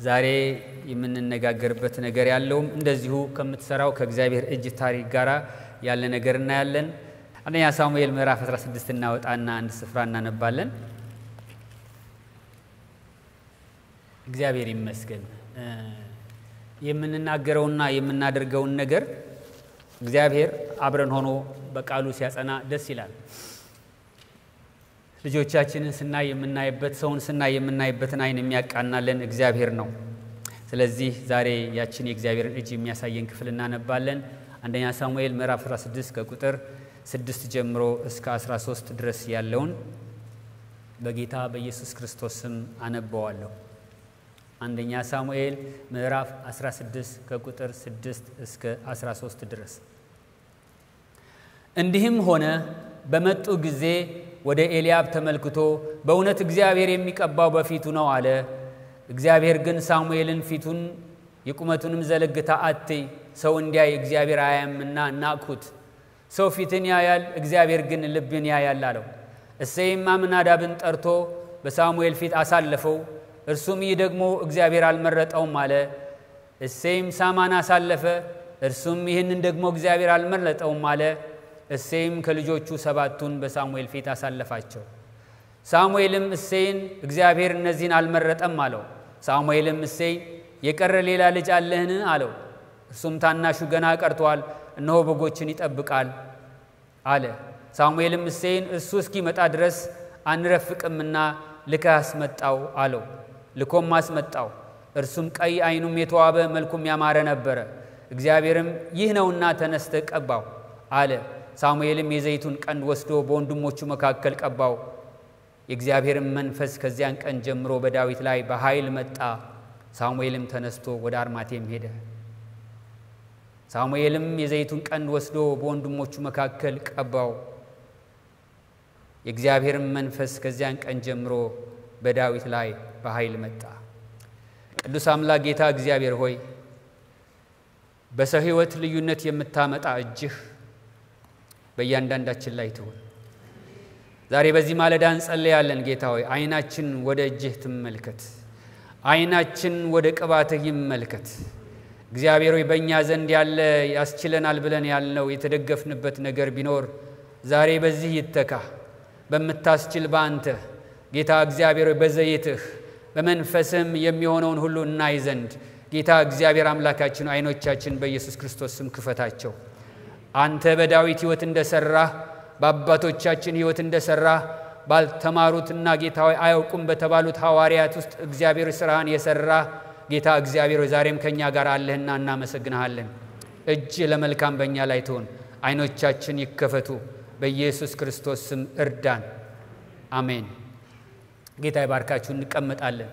ዛሬ የምንነጋገርበት ነገር ያለውም እንደዚሁ ከምትሰራው ከእግዚአብሔር እጅ ታሪክ ጋራ ያለ ነገር እናያለን። አንደኛ ሳሙኤል ምዕራፍ 16 እናወጣና አንድ ስፍራ እናነባለን። እግዚአብሔር ይመስገን የምንናገረውና የምናደርገውን ነገር እግዚአብሔር አብረን ሆኖ በቃሉ ሲያጸና ደስ ይላል። ልጆቻችንን ስናይ የምናይበት ሰውን ስናይ የምናይበትን አይን የሚያቃናለን እግዚአብሔር ነው። ስለዚህ ዛሬ ያችን የእግዚአብሔርን እጅ የሚያሳየን ክፍል እናነባለን። አንደኛ ሳሙኤል ምዕራፍ 16 ከቁጥር 6 ጀምሮ እስከ 13 ድረስ ያለውን በጌታ በኢየሱስ ክርስቶስ ስም አነባዋለሁ። አንደኛ ሳሙኤል ምዕራፍ 16 ከቁጥር 6 እስከ 13 ድረስ። እንዲህም ሆነ በመጡ ጊዜ ወደ ኤልያብ ተመልክቶ በእውነት እግዚአብሔር የሚቀባው በፊቱ ነው አለ። እግዚአብሔር ግን ሳሙኤልን ፊቱን የቁመቱንም ዘለግታ አትይ፣ ሰው እንዲያይ እግዚአብሔር አያምና ናቅሁት። ሰው ፊትን ያያል፣ እግዚአብሔር ግን ልብን ያያል አለው። እሴይም አምናዳብን ጠርቶ በሳሙኤል ፊት አሳለፈው። እርሱም ይህ ደግሞ እግዚአብሔር አልመረጠውም አለ። እሴይም ሳማን አሳለፈ። እርሱም ይህንን ደግሞ እግዚአብሔር አልመረጠውም አለ። እሴይም ከልጆቹ 7ቱን በሳሙኤል ፊት አሳለፋቸው። ሳሙኤልም እሴይን እግዚአብሔር እነዚህን አልመረጠም አለው። ሳሙኤልም እሴይ የቀረ ሌላ ልጅ አለህን አለው። እርሱም ታናሹ ገና ቀርቷል፣ እነሆ በጎችን ይጠብቃል አለ። ሳሙኤልም እሴይን እሱ እስኪመጣ ድረስ አንረፍቅምና ልከህ አስመጣው አለው። ልኮም አስመጣው። እርሱም ቀይ፣ ዓይኑም የተዋበ መልኩም ያማረ ነበረ። እግዚአብሔርም ይህ ነውና ተነስተህ ቀባው አለ። ሳሙኤልም የዘይቱን ቀንድ ወስዶ በወንድሞቹ መካከል ቀባው። የእግዚአብሔርም መንፈስ ከዚያን ቀን ጀምሮ በዳዊት ላይ በኃይል መጣ። ሳሙኤልም ተነስቶ ወደ አርማቴም ሄደ። ሳሙኤልም የዘይቱን ቀንድ ወስዶ በወንድሞቹ መካከል ቀባው። የእግዚአብሔርም መንፈስ ከዚያን ቀን ጀምሮ በዳዊት ላይ በኃይል መጣ። ቅዱስ አምላክ ጌታ እግዚአብሔር ሆይ በሰው ሕይወት ልዩነት የምታመጣ እጅህ በእያንዳንዳችን ላይ ትሁን። ዛሬ በዚህ ማለዳ እንጸልያለን። ጌታ ሆይ ዓይናችን ወደ እጅህ ትመልከት፣ ዓይናችን ወደ ቅባትህ ይመልከት። እግዚአብሔር ሆይ በእኛ ዘንድ ያለ ያስችለናል ብለን ያልነው የተደገፍንበት ነገር ቢኖር ዛሬ በዚህ ይተካ። በምታስችል በአንተ ጌታ እግዚአብሔር ሆይ በዘይትህ በመንፈስህም የሚሆነውን ሁሉ እናይ ዘንድ ጌታ እግዚአብሔር አምላካችን ዓይኖቻችን በኢየሱስ ክርስቶስ ስም ክፈታቸው። አንተ በዳዊት ሕይወት እንደሰራህ በአባቶቻችን ሕይወት እንደሰራህ ባልተማሩትና ጌታ ሆይ አያውቁም በተባሉት ሐዋርያት ውስጥ እግዚአብሔር ሥራህን የሰራህ ጌታ እግዚአብሔር ሆይ ዛሬም ከኛ ጋር አለህና እናመሰግንሃለን። እጅ ለመልካም በእኛ ላይ ትሁን። ዓይኖቻችን ይከፈቱ። በኢየሱስ ክርስቶስ ስም እርዳን። አሜን። ጌታ ይባርካችሁ። እንቀመጣለን።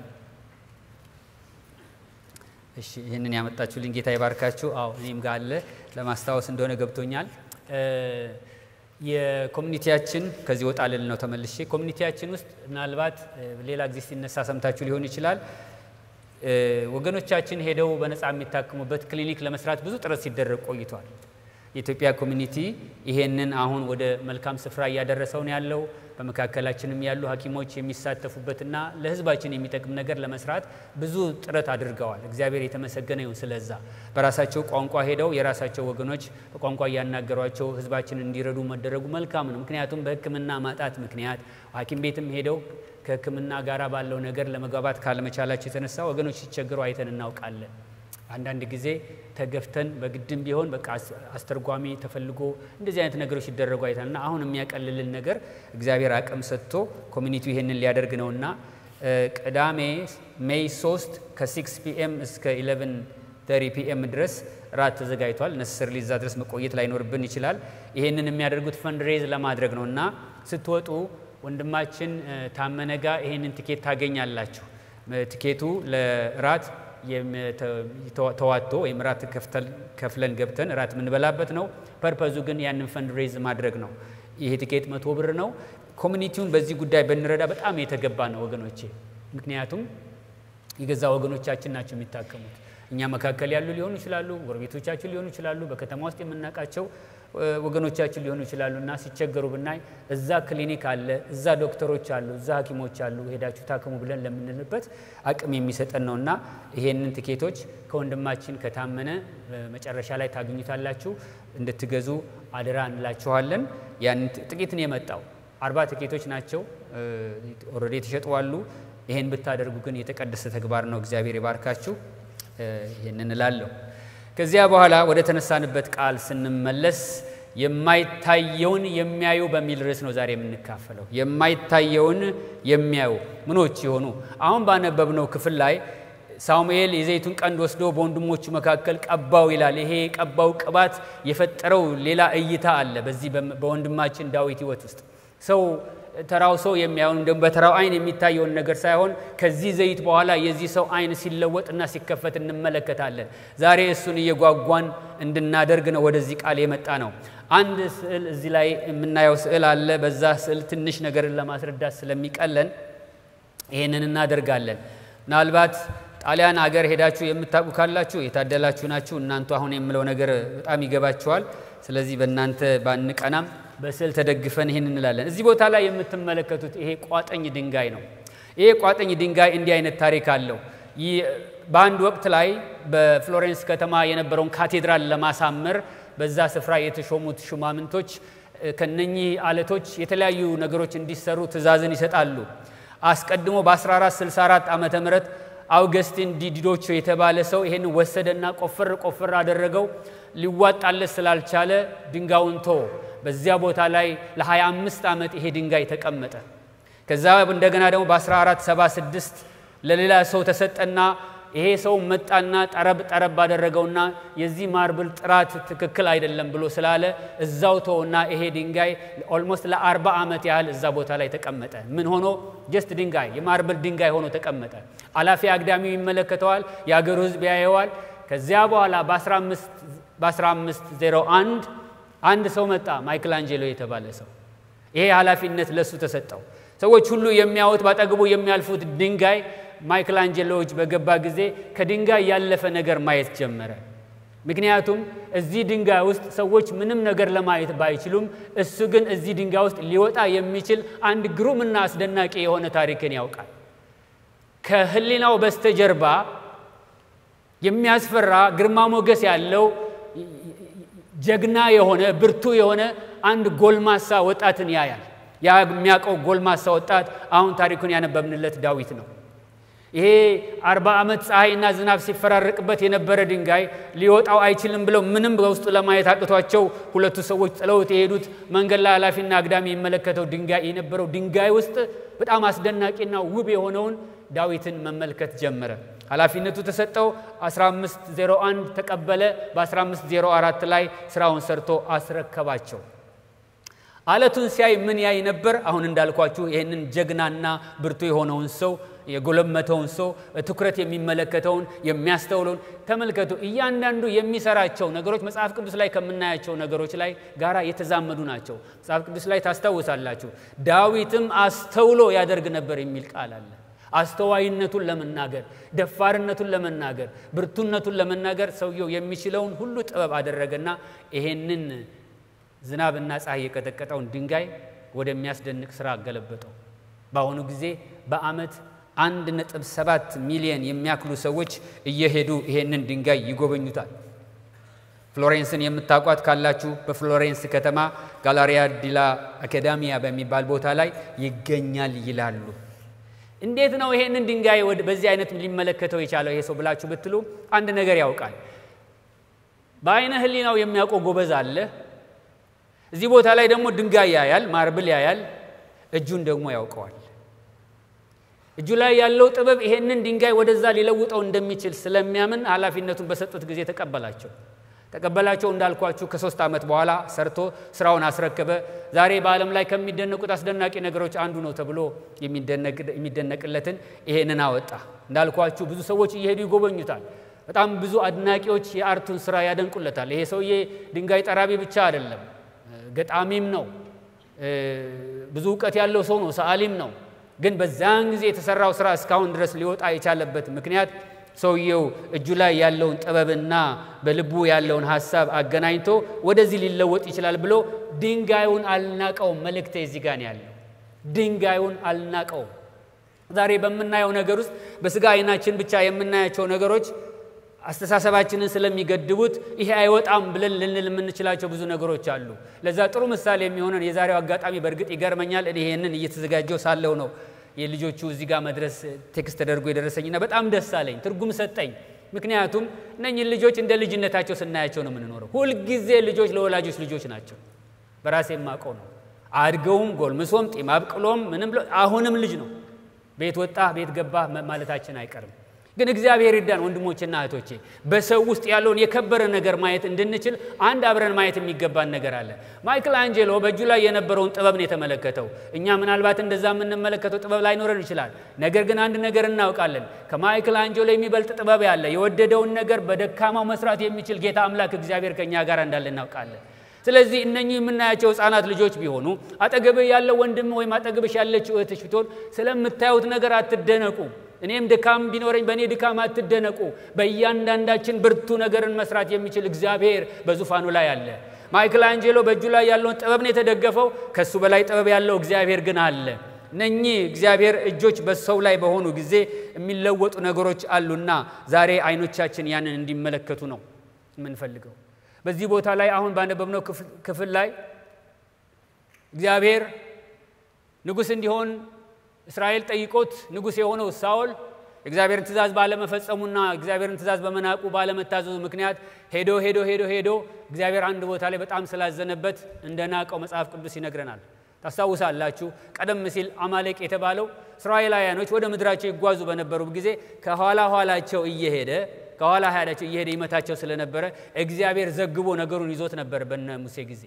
እሺ፣ ይሄንን ያመጣችሁልኝ ጌታ ይባርካችሁ። አዎ እኔም ጋር አለ ለማስታወስ እንደሆነ ገብቶኛል። የኮሚኒቲያችን ከዚህ ወጣ ልል ነው ተመልሼ። ኮሚኒቲያችን ውስጥ ምናልባት ሌላ ጊዜ ሲነሳ ሰምታችሁ ሊሆን ይችላል። ወገኖቻችን ሄደው በነፃ የሚታከሙበት ክሊኒክ ለመስራት ብዙ ጥረት ሲደረግ ቆይቷል። የኢትዮጵያ ኮሚኒቲ ይሄንን አሁን ወደ መልካም ስፍራ እያደረሰው ነው ያለው። በመካከላችንም ያሉ ሐኪሞች የሚሳተፉበትና ለሕዝባችን የሚጠቅም ነገር ለመስራት ብዙ ጥረት አድርገዋል። እግዚአብሔር የተመሰገነ ይሁን። ስለዛ በራሳቸው ቋንቋ ሄደው የራሳቸው ወገኖች በቋንቋ እያናገሯቸው ሕዝባችንን እንዲረዱ መደረጉ መልካም ነው። ምክንያቱም በሕክምና ማጣት ምክንያት ሐኪም ቤትም ሄደው ከሕክምና ጋር ባለው ነገር ለመግባባት ካለመቻላቸው የተነሳ ወገኖች ሲቸገሩ አይተን እናውቃለን። አንዳንድ ጊዜ ተገፍተን በግድም ቢሆን በቃ አስተርጓሚ ተፈልጎ እንደዚህ አይነት ነገሮች ይደረጉ አይተንና አሁን የሚያቀልልን ነገር እግዚአብሔር አቅም ሰጥቶ ኮሚኒቲው ይሄንን ሊያደርግ ነውና ቅዳሜ ሜይ 3 ከ6 ፒኤም እስከ 11:30 ፒኤም ድረስ ራት ተዘጋጅቷል። ነስር ሊዛ ድረስ መቆየት ላይኖርብን ይችላል። ይሄንን የሚያደርጉት ፈንድሬዝ ለማድረግ ነውና ስትወጡ ወንድማችን ታመነጋ ይሄንን ቲኬት ታገኛላችሁ። ቲኬቱ ለራት ተዋቶ ወይም ራት ከፍለን ገብተን ራት ምንበላበት ነው። ፐርፐዙ ግን ያንን ፈንድሬዝ ማድረግ ነው። ይሄ ቲኬት 100 ብር ነው። ኮሚኒቲውን በዚህ ጉዳይ በእንረዳ በጣም የተገባ ነው ወገኖቼ። ምክንያቱም የገዛ ወገኖቻችን ናቸው የሚታከሙት። እኛ መካከል ያሉ ሊሆኑ ይችላሉ፣ ጎረቤቶቻችን ሊሆኑ ይችላሉ፣ በከተማ ውስጥ የምናውቃቸው ወገኖቻችን ሊሆኑ ይችላሉና ሲቸገሩ ብናይ እዛ ክሊኒክ አለ እዛ ዶክተሮች አሉ እዛ ሐኪሞች አሉ ሄዳችሁ ታከሙ ብለን ለምንልበት አቅም የሚሰጠን ነውና ይሄንን ቲኬቶች ከወንድማችን ከታመነ መጨረሻ ላይ ታገኙታላችሁ እንድትገዙ አደራ እንላችኋለን ያን ጥቂት ነው የመጣው 40 ቲኬቶች ናቸው ኦሬዲ ተሸጠዋሉ ይሄን ብታደርጉ ግን የተቀደሰ ተግባር ነው እግዚአብሔር ይባርካችሁ ይሄንን እላለሁ ከዚያ በኋላ ወደ ተነሳንበት ቃል ስንመለስ የማይታየውን የሚያዩ በሚል ርዕስ ነው ዛሬ የምንካፈለው የማይታየውን የሚያዩ ምኖች ይሆኑ አሁን ባነበብነው ክፍል ላይ ሳሙኤል የዘይቱን ቀንድ ወስዶ በወንድሞቹ መካከል ቀባው ይላል ይሄ ቀባው ቅባት የፈጠረው ሌላ እይታ አለ በዚህ በወንድማችን ዳዊት ህይወት ውስጥ ሰው ተራው ሰው የሚያዩን ደግሞ በተራው አይን የሚታየውን ነገር ሳይሆን ከዚህ ዘይት በኋላ የዚህ ሰው አይን ሲለወጥና ሲከፈት እንመለከታለን ዛሬ እሱን እየጓጓን እንድናደርግ ነው ወደዚህ ቃል የመጣ ነው አንድ ስዕል እዚህ ላይ የምናየው ስዕል አለ በዛ ስዕል ትንሽ ነገርን ለማስረዳት ስለሚቀለን ይሄንን እናደርጋለን ምናልባት ጣሊያን ሀገር ሄዳችሁ የምታውቁ ካላችሁ የታደላችሁ ናችሁ እናንተ አሁን የምለው ነገር በጣም ይገባችኋል ስለዚህ በእናንተ ባንቀናም በስዕል ተደግፈን ይሄን እንላለን እዚህ ቦታ ላይ የምትመለከቱት ይሄ ቋጠኝ ድንጋይ ነው ይሄ ቋጠኝ ድንጋይ እንዲህ አይነት ታሪክ አለው በአንድ ወቅት ላይ በፍሎሬንስ ከተማ የነበረውን ካቴድራል ለማሳመር በዛ ስፍራ የተሾሙት ሹማምንቶች ከነኚህ አለቶች የተለያዩ ነገሮች እንዲሰሩ ትእዛዝን ይሰጣሉ አስቀድሞ በ1464 ዓመተ ምህረት አውገስቲን ዲዲዶቾ የተባለ ሰው ይሄን ወሰደና ቆፈር አደረገው ሊዋጣለት ስላልቻለ ድንጋዩን ተወ በዚያ ቦታ ላይ ለ25 ዓመት ይሄ ድንጋይ ተቀመጠ ከዛ እንደገና ደግሞ በ1476 ለሌላ ሰው ተሰጠና ይሄ ሰው መጣና ጠረብ አደረገውና የዚህ ማርብል ጥራት ትክክል አይደለም ብሎ ስላለ እዛው ተውና ይሄ ድንጋይ ኦልሞስት ለ40 ዓመት ያህል እዛ ቦታ ላይ ተቀመጠ ምን ሆኖ ጀስት ድንጋይ የማርብል ድንጋይ ሆኖ ተቀመጠ አላፊ አግዳሚው ይመለከተዋል ያገሩ ህዝብ ያየዋል ከዚያ በኋላ በ1501 አንድ ሰው መጣ ማይክል አንጀሎ የተባለ ሰው ይሄ ኃላፊነት ለሱ ተሰጠው ሰዎች ሁሉ የሚያዩት ባጠገቡ የሚያልፉት ድንጋይ ማይክል አንጀሎዎች በገባ ጊዜ ከድንጋይ ያለፈ ነገር ማየት ጀመረ ምክንያቱም እዚህ ድንጋይ ውስጥ ሰዎች ምንም ነገር ለማየት ባይችሉም እሱ ግን እዚህ ድንጋይ ውስጥ ሊወጣ የሚችል አንድ ግሩምና አስደናቂ የሆነ ታሪክን ያውቃል ከህሊናው በስተጀርባ የሚያስፈራ ግርማ ሞገስ ያለው ጀግና የሆነ ብርቱ የሆነ አንድ ጎልማሳ ወጣትን ያያል ያ የሚያቀው ጎልማሳ ወጣት አሁን ታሪኩን ያነበብንለት ዳዊት ነው ይሄ 40 ዓመት ፀሐይና ዝናብ ሲፈራረቅበት የነበረ ድንጋይ ሊወጣው አይችልም ብለው ምንም በውስጡ ለማየት አቅቷቸው ሁለቱ ሰዎች ጥለውት የሄዱት መንገድ ላይ አላፊና አግዳሚ የሚመለከተው ድንጋይ የነበረው ድንጋይ ውስጥ በጣም አስደናቂና ውብ የሆነውን ዳዊትን መመልከት ጀመረ ኃላፊነቱ ተሰጠው 1501 ተቀበለ በ1504 ላይ ስራውን ሰርቶ አስረከባቸው አለቱን ሲያይ ምን ያይ ነበር አሁን እንዳልኳችሁ ይሄንን ጀግናና ብርቱ የሆነውን ሰው የጎለመተውን ሰው ትኩረት የሚመለከተውን የሚያስተውለውን ተመልከቱ እያንዳንዱ የሚሰራቸው ነገሮች መጽሐፍ ቅዱስ ላይ ከምናያቸው ነገሮች ላይ ጋራ የተዛመዱ ናቸው መጽሐፍ ቅዱስ ላይ ታስተውሳላችሁ ዳዊትም አስተውሎ ያደርግ ነበር የሚል ቃል አለ አስተዋይነቱን ለመናገር ደፋርነቱን ለመናገር ብርቱነቱን ለመናገር ሰውየው የሚችለውን ሁሉ ጥበብ አደረገና ይሄንን ዝናብና ፀሐይ የቀጠቀጠውን ድንጋይ ወደሚያስደንቅ ስራ አገለበጠው በአሁኑ ጊዜ በአመት 1.7 ሚሊዮን የሚያክሉ ሰዎች እየሄዱ ይሄንን ድንጋይ ይጎበኙታል ፍሎሬንስን የምታቋት ካላችሁ በፍሎሬንስ ከተማ ጋላሪያ ዲላ አካዳሚያ በሚባል ቦታ ላይ ይገኛል ይላሉ እንዴት ነው ይሄንን ድንጋይ በዚህ አይነት ሊመለከተው የቻለው ይሄ ሰው ብላችሁ ብትሉ አንድ ነገር ያውቃል በአይነ ህሊናው የሚያውቀው ጎበዝ አለ እዚህ ቦታ ላይ ደግሞ ድንጋይ ያያል ማርብል ያያል እጁን ደግሞ ያውቀዋል እጁ ላይ ያለው ጥበብ ይሄንን ድንጋይ ወደዛ ሊለውጠው እንደሚችል ስለሚያምን ኃላፊነቱን በሰጡት ጊዜ ተቀበላቸው እንዳልኳችሁ ከ3 ዓመት በኋላ ሰርቶ ስራውን አስረከበ ዛሬ በአለም ላይ ከሚደነቁት አስደናቂ ነገሮች አንዱ ነው ተብሎ የሚደነቅለትን ይሄንን አወጣ እንዳልኳችሁ ብዙ ሰዎች እየሄዱ ይጎበኙታል በጣም ብዙ አድናቂዎች የአርቱን ስራ ያደንቁለታል ይሄ ሰውዬ ድንጋይ ጠራቢ ብቻ አይደለም ገጣሚም ነው ብዙ ዕውቀት ያለው ሰው ነው ሰዓሊም ነው ግን በዛን ጊዜ የተሰራው ስራ እስካሁን ድረስ ሊወጣ የቻለበት ምክንያት ሰውየው እጁ ላይ ያለውን ጥበብና በልቡ ያለውን ሐሳብ አገናኝቶ ወደዚህ ሊለወጥ ይችላል ብሎ ድንጋዩን አልናቀው። መልእክቴ እዚህ ጋር ያለው ድንጋዩን አልናቀው። ዛሬ በመናየው ነገር ውስጥ በስጋ አይናችን ብቻ የምናያቸው ነገሮች አስተሳሰባችንን ስለሚገድቡት ይሄ አይወጣም ብለን ልንል የምንችላቸው ብዙ ነገሮች አሉ። ለዛ ጥሩ ምሳሌ የሚሆነን የዛሬው አጋጣሚ በእርግጥ ይገርመኛል። እኔ ይሄንን እየተዘጋጀው ሳለው ነው የልጆቹ እዚህ ጋር መድረስ ቴክስት ተደርጎ የደረሰኝና በጣም ደስ አለኝ፣ ትርጉም ሰጠኝ። ምክንያቱም እነኚህ ልጆች እንደ ልጅነታቸው ስናያቸው ነው የምንኖረው። ሁል ጊዜ ልጆች ለወላጆች ልጆች ናቸው። በራሴ የማውቀው ነው። አድገውም ጎልምሶም ጢም አብቅሎም ምንም አሁንም ልጅ ነው። ቤት ወጣ ቤት ገባ ማለታችን አይቀርም። ግን እግዚአብሔር ይርዳን ወንድሞችና እህቶቼ፣ በሰው ውስጥ ያለውን የከበረ ነገር ማየት እንድንችል አንድ አብረን ማየት የሚገባን ነገር አለ። ማይክል አንጀሎ በእጁ ላይ የነበረውን ጥበብ ነው የተመለከተው። እኛ ምናልባት እንደዛ የምንመለከተው ጥበብ ላይኖረን ይችላል። ነገር ግን አንድ ነገር እናውቃለን። ከማይክል አንጀሎ የሚበልጥ ጥበብ ያለ የወደደውን ነገር በደካማው መስራት የሚችል ጌታ አምላክ እግዚአብሔር ከኛ ጋር እንዳለ እናውቃለን። ስለዚህ እነኚህ የምናያቸው ህፃናት ልጆች ቢሆኑ አጠገብህ ያለው ወንድም ወይም አጠገብሽ ያለችው እህትሽ ብትሆን ስለምታዩት ነገር አትደነቁ። እኔም ድካም ቢኖረኝ በእኔ ድካም አትደነቁ። በእያንዳንዳችን ብርቱ ነገርን መስራት የሚችል እግዚአብሔር በዙፋኑ ላይ አለ። ማይክል አንጀሎ በእጁ ላይ ያለውን ጥበብ ነው የተደገፈው። ከሱ በላይ ጥበብ ያለው እግዚአብሔር ግን አለ። እነኚህ እግዚአብሔር እጆች በሰው ላይ በሆኑ ጊዜ የሚለወጡ ነገሮች አሉና ዛሬ አይኖቻችን ያንን እንዲመለከቱ ነው የምንፈልገው። በዚህ ቦታ ላይ አሁን ባነበብነው ክፍል ላይ እግዚአብሔር ንጉስ እንዲሆን እስራኤል ጠይቆት ንጉስ የሆነው ሳኦል እግዚአብሔርን ትእዛዝ ባለመፈጸሙና እግዚአብሔርን ትእዛዝ በመናቁ ባለመታዘዙ ምክንያት ሄዶ እግዚአብሔር አንድ ቦታ ላይ በጣም ስላዘነበት እንደናቀው መጽሐፍ ቅዱስ ይነግረናል። ታስታውሳላችሁ? ቀደም ሲል አማሌቅ የተባለው እስራኤላውያኖች ወደ ምድራቸው ይጓዙ በነበሩ ጊዜ ከኋላ ኋላቸው እየሄደ ይመታቸው ስለነበረ እግዚአብሔር ዘግቦ ነገሩን ይዞት ነበር በነ ሙሴ ጊዜ።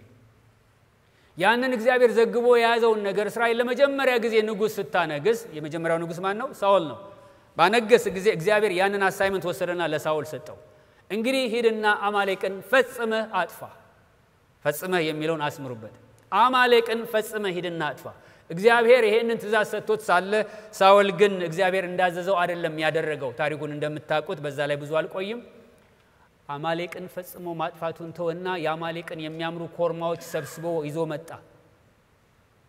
ያንን እግዚአብሔር ዘግቦ የያዘውን ነገር እስራኤል ለመጀመሪያ ጊዜ ንጉስ ስታነግስ፣ የመጀመሪያው ንጉስ ማን ነው? ሳኦል ነው። ባነገሰ ጊዜ እግዚአብሔር ያንን አሳይመንት ወሰደና ለሳኦል ሰጠው። እንግዲህ ሂድና አማሌቅን ፈጽመህ አጥፋ። ፈጽመህ የሚለውን አስምሩበት። አማሌቅን ፈጽመህ ሂድና አጥፋ። እግዚአብሔር ይሄንን ትእዛዝ ሰጥቶት ሳለ ሳኦል ግን እግዚአብሔር እንዳዘዘው አይደለም ያደረገው። ታሪኩን እንደምታውቁት በዛ ላይ ብዙ አልቆይም። አማሌቅን ፈጽሞ ማጥፋቱን ተወና የአማሌቅን የሚያምሩ ኮርማዎች ሰብስቦ ይዞ መጣ።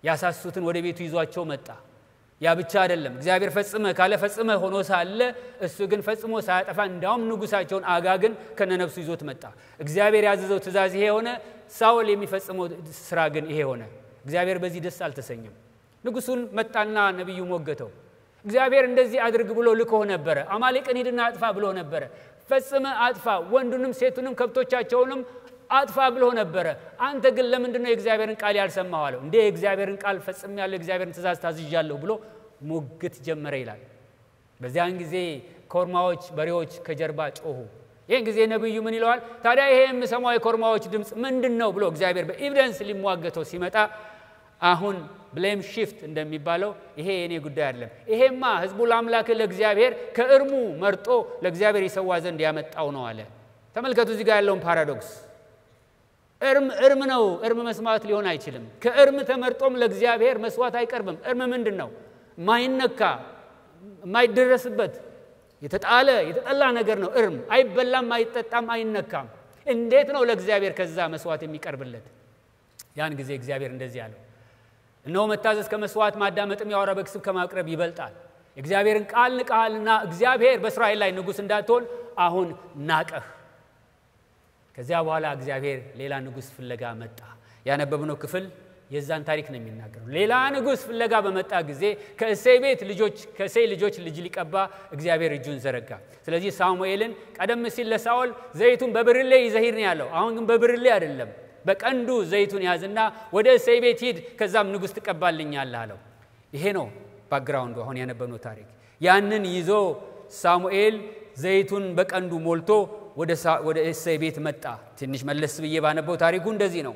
ያሳሱትን ወደ ቤቱ ይዟቸው መጣ። ያ ብቻ አይደለም፣ እግዚአብሔር ፈጽመ ካለ ፈጽመ ሆኖ ሳለ እሱ ግን ፈጽሞ ሳያጠፋ እንዳውም ንጉሳቸውን አጋግን ከነነፍሱ ይዞት መጣ። እግዚአብሔር ያዘዘው ትእዛዝ ይሄ ሆነ። ሳኦል የሚፈጽመው ስራ ግን ይሄ ሆነ። እግዚአብሔር በዚህ ደስ አልተሰኘም። ንጉሱን መጣና ነብዩ ሞገተው። እግዚአብሔር እንደዚህ አድርግ ብሎ ልኮ ነበር። አማሌቅን ሂድና አጥፋ ብሎ ነበር። ፈጽመ አጥፋ፣ ወንዱንም ሴቱንም ከብቶቻቸውንም አጥፋ ብሎ ነበር። አንተ ግን ለምንድነው የእግዚአብሔርን ቃል ያልሰማው አለው። እንዴ የእግዚአብሔርን ቃል ፈጽም ያለው የእግዚአብሔርን ትእዛዝ ታዝዣለሁ ብሎ ሙግት ጀመረ ይላል። በዚያን ጊዜ ኮርማዎች በሬዎች ከጀርባ ጮሁ። ይሄን ጊዜ ነብዩ ምን ይለዋል? ታዲያ ይሄ የምሰማው የኮርማዎች ድምጽ ምንድነው ብሎ እግዚአብሔር በኤቪደንስ ሊሟገተው ሲመጣ አሁን ብሌም ሺፍት እንደሚባለው ይሄ የኔ ጉዳይ አይደለም፣ ይሄማ ህዝቡ ለአምላክ ለእግዚአብሔር ከእርሙ መርጦ ለእግዚአብሔር ይሰዋ ዘንድ ያመጣው ነው አለ። ተመልከቱ እዚህ ጋር ያለውን ፓራዶክስ። እርም ነው፣ እርም መስዋዕት ሊሆን አይችልም። ከእርም ተመርጦም ለእግዚአብሔር መስዋዕት አይቀርብም። እርም ምንድነው? ማይነካ ማይደረስበት የተጠላ ነገር ነው። እርም አይበላም፣ አይጠጣም፣ አይነካም። እንዴት ነው ለእግዚአብሔር ከዛ መስዋዕት የሚቀርብለት? ያን ጊዜ እግዚአብሔር እንደዚህ ያለው እነሆ መታዘዝ ከመስዋዕት ማዳመጥም ያወራ በክስብ ከማቅረብ ይበልጣል። እግዚአብሔርን ቃል ንቀሃልና እግዚአብሔር በእስራኤል ላይ ንጉስ እንዳትሆን አሁን ናቀህ። ከዚያ በኋላ እግዚአብሔር ሌላ ንጉስ ፍለጋ መጣ። ያነበብነው ክፍል የዛን ታሪክ ነው የሚናገረው። ሌላ ንጉስ ፍለጋ በመጣ ጊዜ ከእሴይ ልጆች ልጅ ሊቀባ እግዚአብሔር እጁን ዘረጋ። ስለዚህ ሳሙኤልን ቀደም ሲል ለሳኦል ዘይቱን በብርሌ ይዘሂድ ነው ያለው። አሁን ግን በብርሌ አይደለም፣ በቀንዱ ዘይቱን ያዝና ወደ እሴይ ቤት ሂድ፣ ከዛም ንጉስ ትቀባልኛለህ አለው። ይሄ ነው ባክግራውንዱ አሁን ያነበብነው ታሪክ። ያንን ይዞ ሳሙኤል ዘይቱን በቀንዱ ሞልቶ ወደ እሴይ ቤት መጣ። ትንሽ መለስ ብዬ ባነበው ታሪኩ እንደዚህ ነው።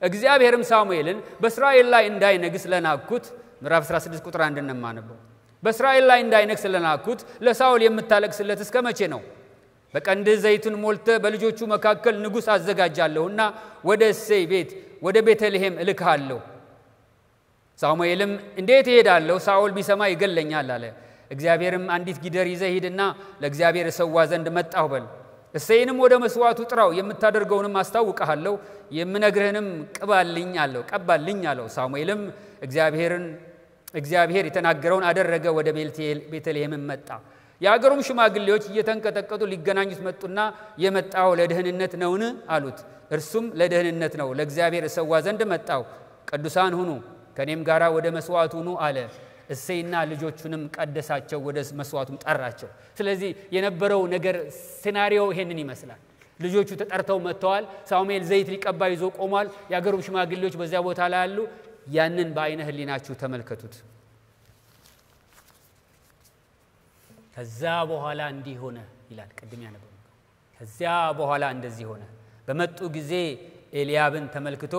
እግዚአብሔርም ሳሙኤልን በእስራኤል ላይ እንዳይነግስ ለናኩት፣ ምዕራፍ 16 ቁጥር 1 እንደማነበው በእስራኤል ላይ እንዳይነግስ ለናኩት ለሳኦል የምታለቅስለት እስከ መቼ ነው? በቀንድ ዘይቱን ሞልተ በልጆቹ መካከል ንጉስ አዘጋጃለሁና ወደ እሴይ ቤት ወደ ቤተልሔም እልክሃለሁ። ሳሙኤልም እንዴት እሄዳለሁ? ሳኦል ቢሰማ ይገለኛል አለ። እግዚአብሔርም አንዲት ጊደር ይዘህ ሂድና ለእግዚአብሔር ሰዋ ዘንድ መጣሁ በል እሴይንም ወደ መስዋዕቱ ጥራው የምታደርገውንም አስታውቀሃለሁ የምነግርህንም ቀባልኝ አለው ሳሙኤልም እግዚአብሔር የተናገረውን አደረገ ወደ ቤተልሔም መጣ የአገሩም ሽማግሌዎች እየተንቀጠቀጡ ሊገናኙት መጡና የመጣው ለደህንነት ነውን አሉት እርሱም ለደህንነት ነው ለእግዚአብሔር ሰዋ ዘንድ መጣው ቅዱሳን ሁኑ ከኔም ጋራ ወደ መስዋዕቱ ሁኑ አለ እሴይና ልጆቹንም ቀደሳቸው ወደ መስዋዕቱም ጠራቸው ስለዚህ የነበረው ነገር ሲናሪዮ ይሄንን ይመስላል ልጆቹ ተጠርተው መጥተዋል ሳሙኤል ዘይት ሊቀባ ይዞ ቆሟል የአገሩ ሽማግሌዎች በዚያ ቦታ ላይ አሉ ያንን በአይነ ህሊናችሁ ተመልከቱት ከዛ በኋላ እንዲህ ሆነ ይላል ቅድም ያነበው ከዛ በኋላ እንደዚህ ሆነ በመጡ ጊዜ ኤልያብን ተመልክቶ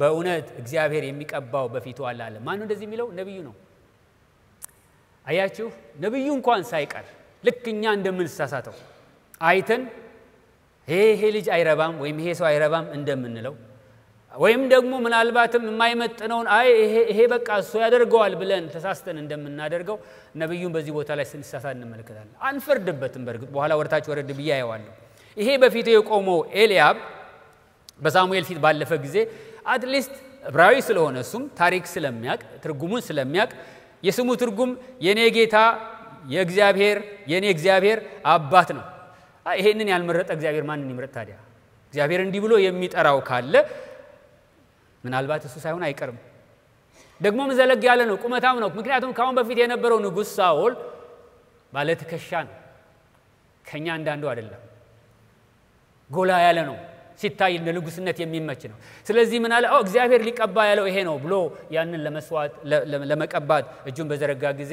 በእውነት እግዚአብሔር የሚቀባው በፊቱ አለ ማን ነው እንደዚህ የሚለው ነብዩ ነው አያችሁ ነብዩ እንኳን ሳይቀር ልክኛ እንደምንሳሳተው አይተን ይሄ ልጅ አይረባም ወይም ይሄ ሰው አይረባም እንደምንለው ወይም ደግሞ ምናልባትም የማይመጥነውን ይሄ በቃ እሱ ያደርገዋል ብለን ተሳስተን እንደምናደርገው ነብዩን በዚህ ቦታ ላይ ስንሳሳት እንመለከታለን አንፈርድበትም በርግጥ በኋላ ወርታች ወረድ ብያየዋለሁ ይሄ በፊቱ የቆመው ኤልያብ በሳሙኤል ፊት ባለፈ ጊዜ አትሊስት ዕብራዊ ስለሆነ እሱም ታሪክ ስለሚያቅ ትርጉሙን ስለሚያቅ የስሙ ትርጉም የኔ ጌታ የኔ እግዚአብሔር አባት ነው ይሄንን ያልመረጠ እግዚአብሔር ማንን ይመረጥ ታዲያ እግዚአብሔር እንዲህ ብሎ የሚጠራው ካለ ምናልባት እሱ ሳይሆን አይቀርም ደግሞም ዘለግ ያለ ነው ቁመታም ነው ምክንያቱም ካሁን በፊት የነበረው ንጉስ ሳኦል ባለትከሻ ነው ከኛ አንዳንዱ አይደለም ጎላ ያለ ነው ሲታይ እንደ ንጉስነት የሚመች ነው ስለዚህ ምን አለ እግዚአብሔር ሊቀባ ያለው ይሄ ነው ብሎ ያንን ለመስዋዕት ለመቀባት እጁን በዘረጋ ጊዜ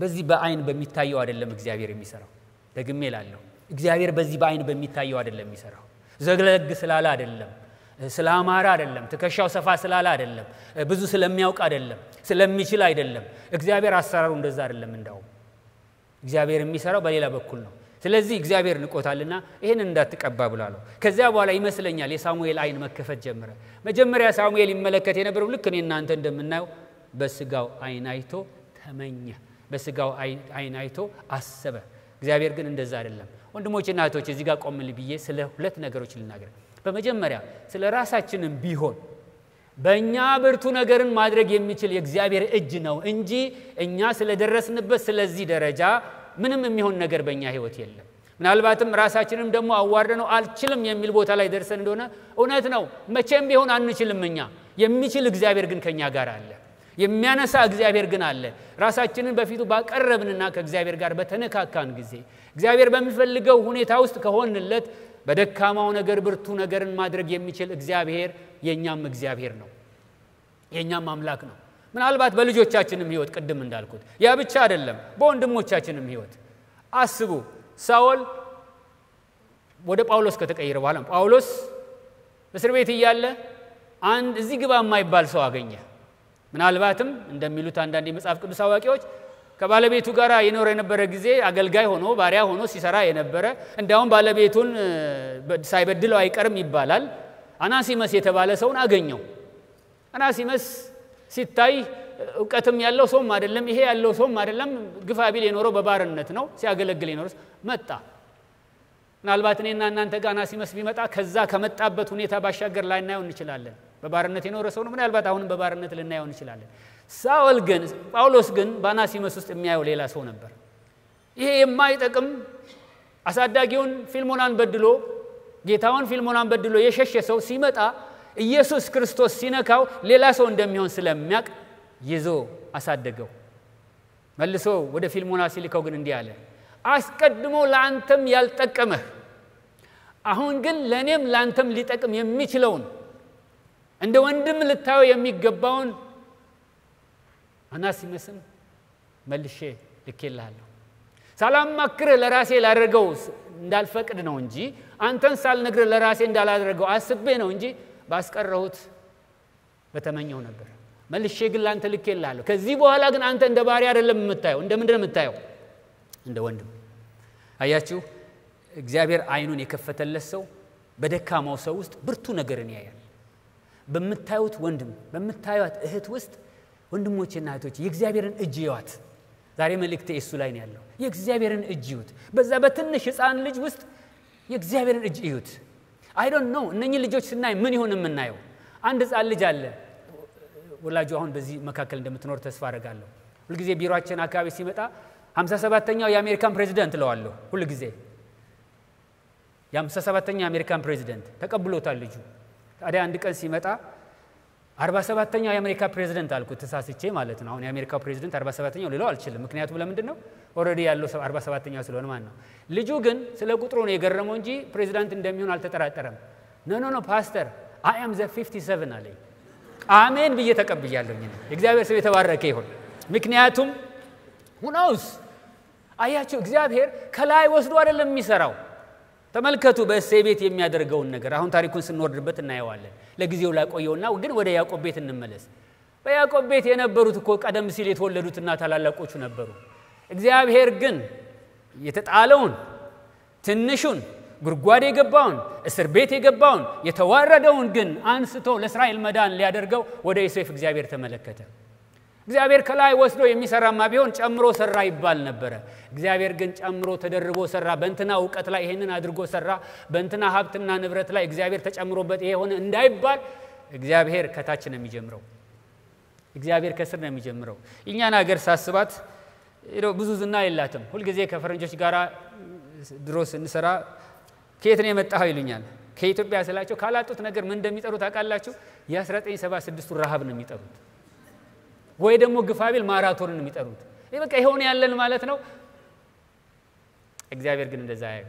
በዚህ በአይን በሚታየው አይደለም እግዚአብሔር የሚሰራው ደግሜ እላለሁ እግዚአብሔር በዚህ በአይን በሚታየው አይደለም የሚሰራው ዘግለግ ስላለ አይደለም ስላማራ አይደለም ተከሻው ሰፋ ስላለ አይደለም ብዙ ስለሚያውቅ አይደለም ስለሚችል አይደለም እግዚአብሔር አሰራሩ እንደዛ አይደለም እንዳው እግዚአብሔር የሚሰራው በሌላ በኩል ነው ስለዚህ እግዚአብሔር ንቆታልና ይሄን እንዳትቀባ ብሏለው ከዚያ በኋላ ይመስለኛል የሳሙኤል አይን መከፈት ጀመረ መጀመሪያ ሳሙኤል ይመለከት የነበረው ልክ እኔና አንተ እንደምናየው በስጋው አይን አይቶ ተመኘ በስጋው አይን አይቶ አሰበ እግዚአብሔር ግን እንደዛ አይደለም ወንድሞችና እህቶች እዚህ ጋር ቆምል ብዬ ስለ ሁለት ነገሮች ልናገር በመጀመሪያ ስለ ራሳችንን ቢሆን በእኛ ብርቱ ነገርን ማድረግ የሚችል የእግዚአብሔር እጅ ነው እንጂ እኛ ስለደረስንበት ስለዚህ ደረጃ ምንም የሚሆን ነገር በእኛ ህይወት የለም ምናልባትም ራሳችንን ደግሞ አዋርደነው አልችልም የሚል ቦታ ላይ ደርሰን እንደሆነ እውነት ነው መቼም ቢሆን አንችልም እኛ የሚችል እግዚአብሔር ግን ከኛ ጋር አለ የሚያነሳ እግዚአብሔር ግን አለ ራሳችንን በፊቱ ባቀረብንና ከእግዚአብሔር ጋር በተነካካን ጊዜ እግዚአብሔር በሚፈልገው ሁኔታ ውስጥ ከሆንለት በደካማው ነገር ብርቱ ነገርን ማድረግ የሚችል እግዚአብሔር የኛም እግዚአብሔር ነው የኛም አምላክ ነው ምናልባት በልጆቻችንም ህይወት ቅድም እንዳልኩት ያ ብቻ አይደለም በወንድሞቻችንም ህይወት አስቡ ሳኦል ወደ ጳውሎስ ከተቀየረ በኋላ ጳውሎስ በእስር ቤት እያለ አንድ እዚህ ግባ የማይባል ሰው አገኘ ምናልባትም እንደሚሉት አንዳንድ የመጽሐፍ ቅዱስ አዋቂዎች ከባለቤቱ ጋር ይኖር የነበረ ጊዜ አገልጋይ ሆኖ ባሪያ ሆኖ ሲሰራ የነበረ እንዳውም ባለቤቱን ሳይበድለው አይቀርም ይባላል አናሲመስ የተባለ ሰውን አገኘው አናሲመስ ሲታይ ዕውቀትም ያለው ሰውም አይደለም ይሄ ያለው ሰውም አይደለም ግፋቢል የኖረው በባርነት ነው ሲያገለግል የኖረው መጣ ምናልባት እኔና እናንተ ጋር አናሲመስ ቢመጣ ከዛ ከመጣበት ሁኔታ ባሻገር ላይ እናየው እንችላለን በባርነት የኖረ ሰው ነው ምናልባት አሁንም በባርነት ልናየው እንችላለን ጳውሎስ ግን በአናሲመስ ውስጥ የሚያየው ሌላ ሰው ነበር ይሄ የማይጠቅም አሳዳጊውን ፊልሞናን በድሎ ጌታውን ፊልሞናን በድሎ የሸሸ ሰው ሲመጣ ኢየሱስ ክርስቶስ ሲነካው ሌላ ሰው እንደሚሆን ስለሚያቅ ይዞ አሳደገው መልሶ ወደ ፊልሞና ሲልከው ግን እንዲህ አለ አስቀድሞ ለአንተም ያልጠቀመህ አሁን ግን ለኔም ለአንተም ሊጠቅም የሚችለውን እንደ ወንድም ልታየው የሚገባውን አናሲመስን መልሼ ልኬልሃለሁ ሰላም ማክረ ለራሴ ላደርገው እንዳልፈቅድ ነው እንጂ አንተን ሳልነግር ለራሴ እንዳላደርገው አስቤ ነው እንጂ ባስቀረሁት በተመኘው ነበር መልሼ ግን ላንተ ልኬልሃለሁ ከዚህ በኋላ ግን አንተ እንደ ባሪያ አይደለም የምታየው እንደ ምንድነው የምታየው እንደ ወንድም አያችሁ እግዚአብሔር አይኑን የከፈተለት ሰው በደካማው ሰው ውስጥ ብርቱ ነገርን ያያል በመታዩት ወንድም በመታዩት እህት ውስጥ ወንድሞችና እህቶች የእግዚአብሔርን እጅ ያዋት ዛሬ መልእክቴ እሱ ላይ ነው ያለው የእግዚአብሔርን እጅ ይዩት በዛ በትንሽ ሕፃን ልጅ ውስጥ የእግዚአብሔርን እጅ ይዩት I don't know እነኚህ ልጆች ስናይ ምን ይሆን የምናየው አንድ ሕፃን ልጅ አለ ወላጁ አሁን በዚህ መካከል እንደምትኖር ተስፋ አደርጋለሁ ሁሉ ጊዜ ቢሮአችን አካባቢ ሲመጣ 57ኛው የአሜሪካን ፕሬዝዳንት ለዋለሁ ሁሉ ጊዜ የ57ኛው የአሜሪካን ፕሬዝዳንት ተቀብሎታል ልጁ ታዲያ አንድ ቀን ሲመጣ 47ኛው የአሜሪካ ፕሬዝዳንት አልኩት ተሳስቼ ማለት ነው አሁን የአሜሪካው ፕሬዝዳንት 47ኛው ሊለው አልችልም ምክንያቱም ለምንድነው ኦሬዲ ያለው 47ኛው ስለሆነ ማለት ነው ልጁ ግን ስለ ቁጥሩ ነው የገረመው እንጂ ፕሬዝዳንት እንደሚሆን አልተጠራጠረም ኖ ፓስተር I am the 57 አለኝ አሜን ብዬ ተቀብያለሁኝ እግዚአብሔር ስም የተባረከ ይሁን ምክንያቱም who knows አያችሁ እግዚአብሔር ከላይ ወስዶ አይደለም የሚሰራው ተመልከቱ በእሴይ ቤት የሚያደርገውን ነገር አሁን ታሪኩን ስንወርድበት እናየዋለን ለጊዜው ላቆየውና ግን ወደ ያዕቆብ ቤት እንመለስ በያዕቆብ ቤት የነበሩት እኮ ቀደም ሲል የተወለዱትና ታላላቆቹ ነበሩ እግዚአብሔር ግን የተጣለውን ትንሹን ጉርጓድ የገባውን እስር ቤት የገባውን የተዋረደውን ግን አንስቶ ለእስራኤል መዳን ሊያደርገው ወደ ዮሴፍ እግዚአብሔር ተመለከተ እግዚአብሔር ከላይ ወስዶ የሚሰራማ ቢሆን ጨምሮ ሰራ ይባል ነበር እግዚአብሔር ግን ጨምሮ ተደርቦ ሰራ በእንትና ዕውቀት ላይ ይሄንን አድርጎ ሰራ በእንትና ሀብትና ንብረት ላይ እግዚአብሔር ተጨምሮበት ይሄ ሆነ እንዳይባል እግዚአብሔር ከታች ነው የሚጀምረው እግዚአብሔር ከስር ነው የሚጀምረው እኛን ሀገር ሳስባት ብዙ ዝና የላትም ሁሉ ጊዜ ከፈረንጆች ጋራ ድሮስ እንሰራ ከየት ነው የመጣው ይሉኛል ከኢትዮጵያ ስላቸው ካላጡት ነገር ምን እንደሚጠሩት አቃላችሁ የ1976 ረሃብ ነው የሚጠሩት ወይ ደግሞ ግፋቢል ማራቶንን ነው የሚጠሩት ይሄ በቃ ይሄውን ያለን ማለት ነው እግዚአብሔር ግን እንደዛ ያዩ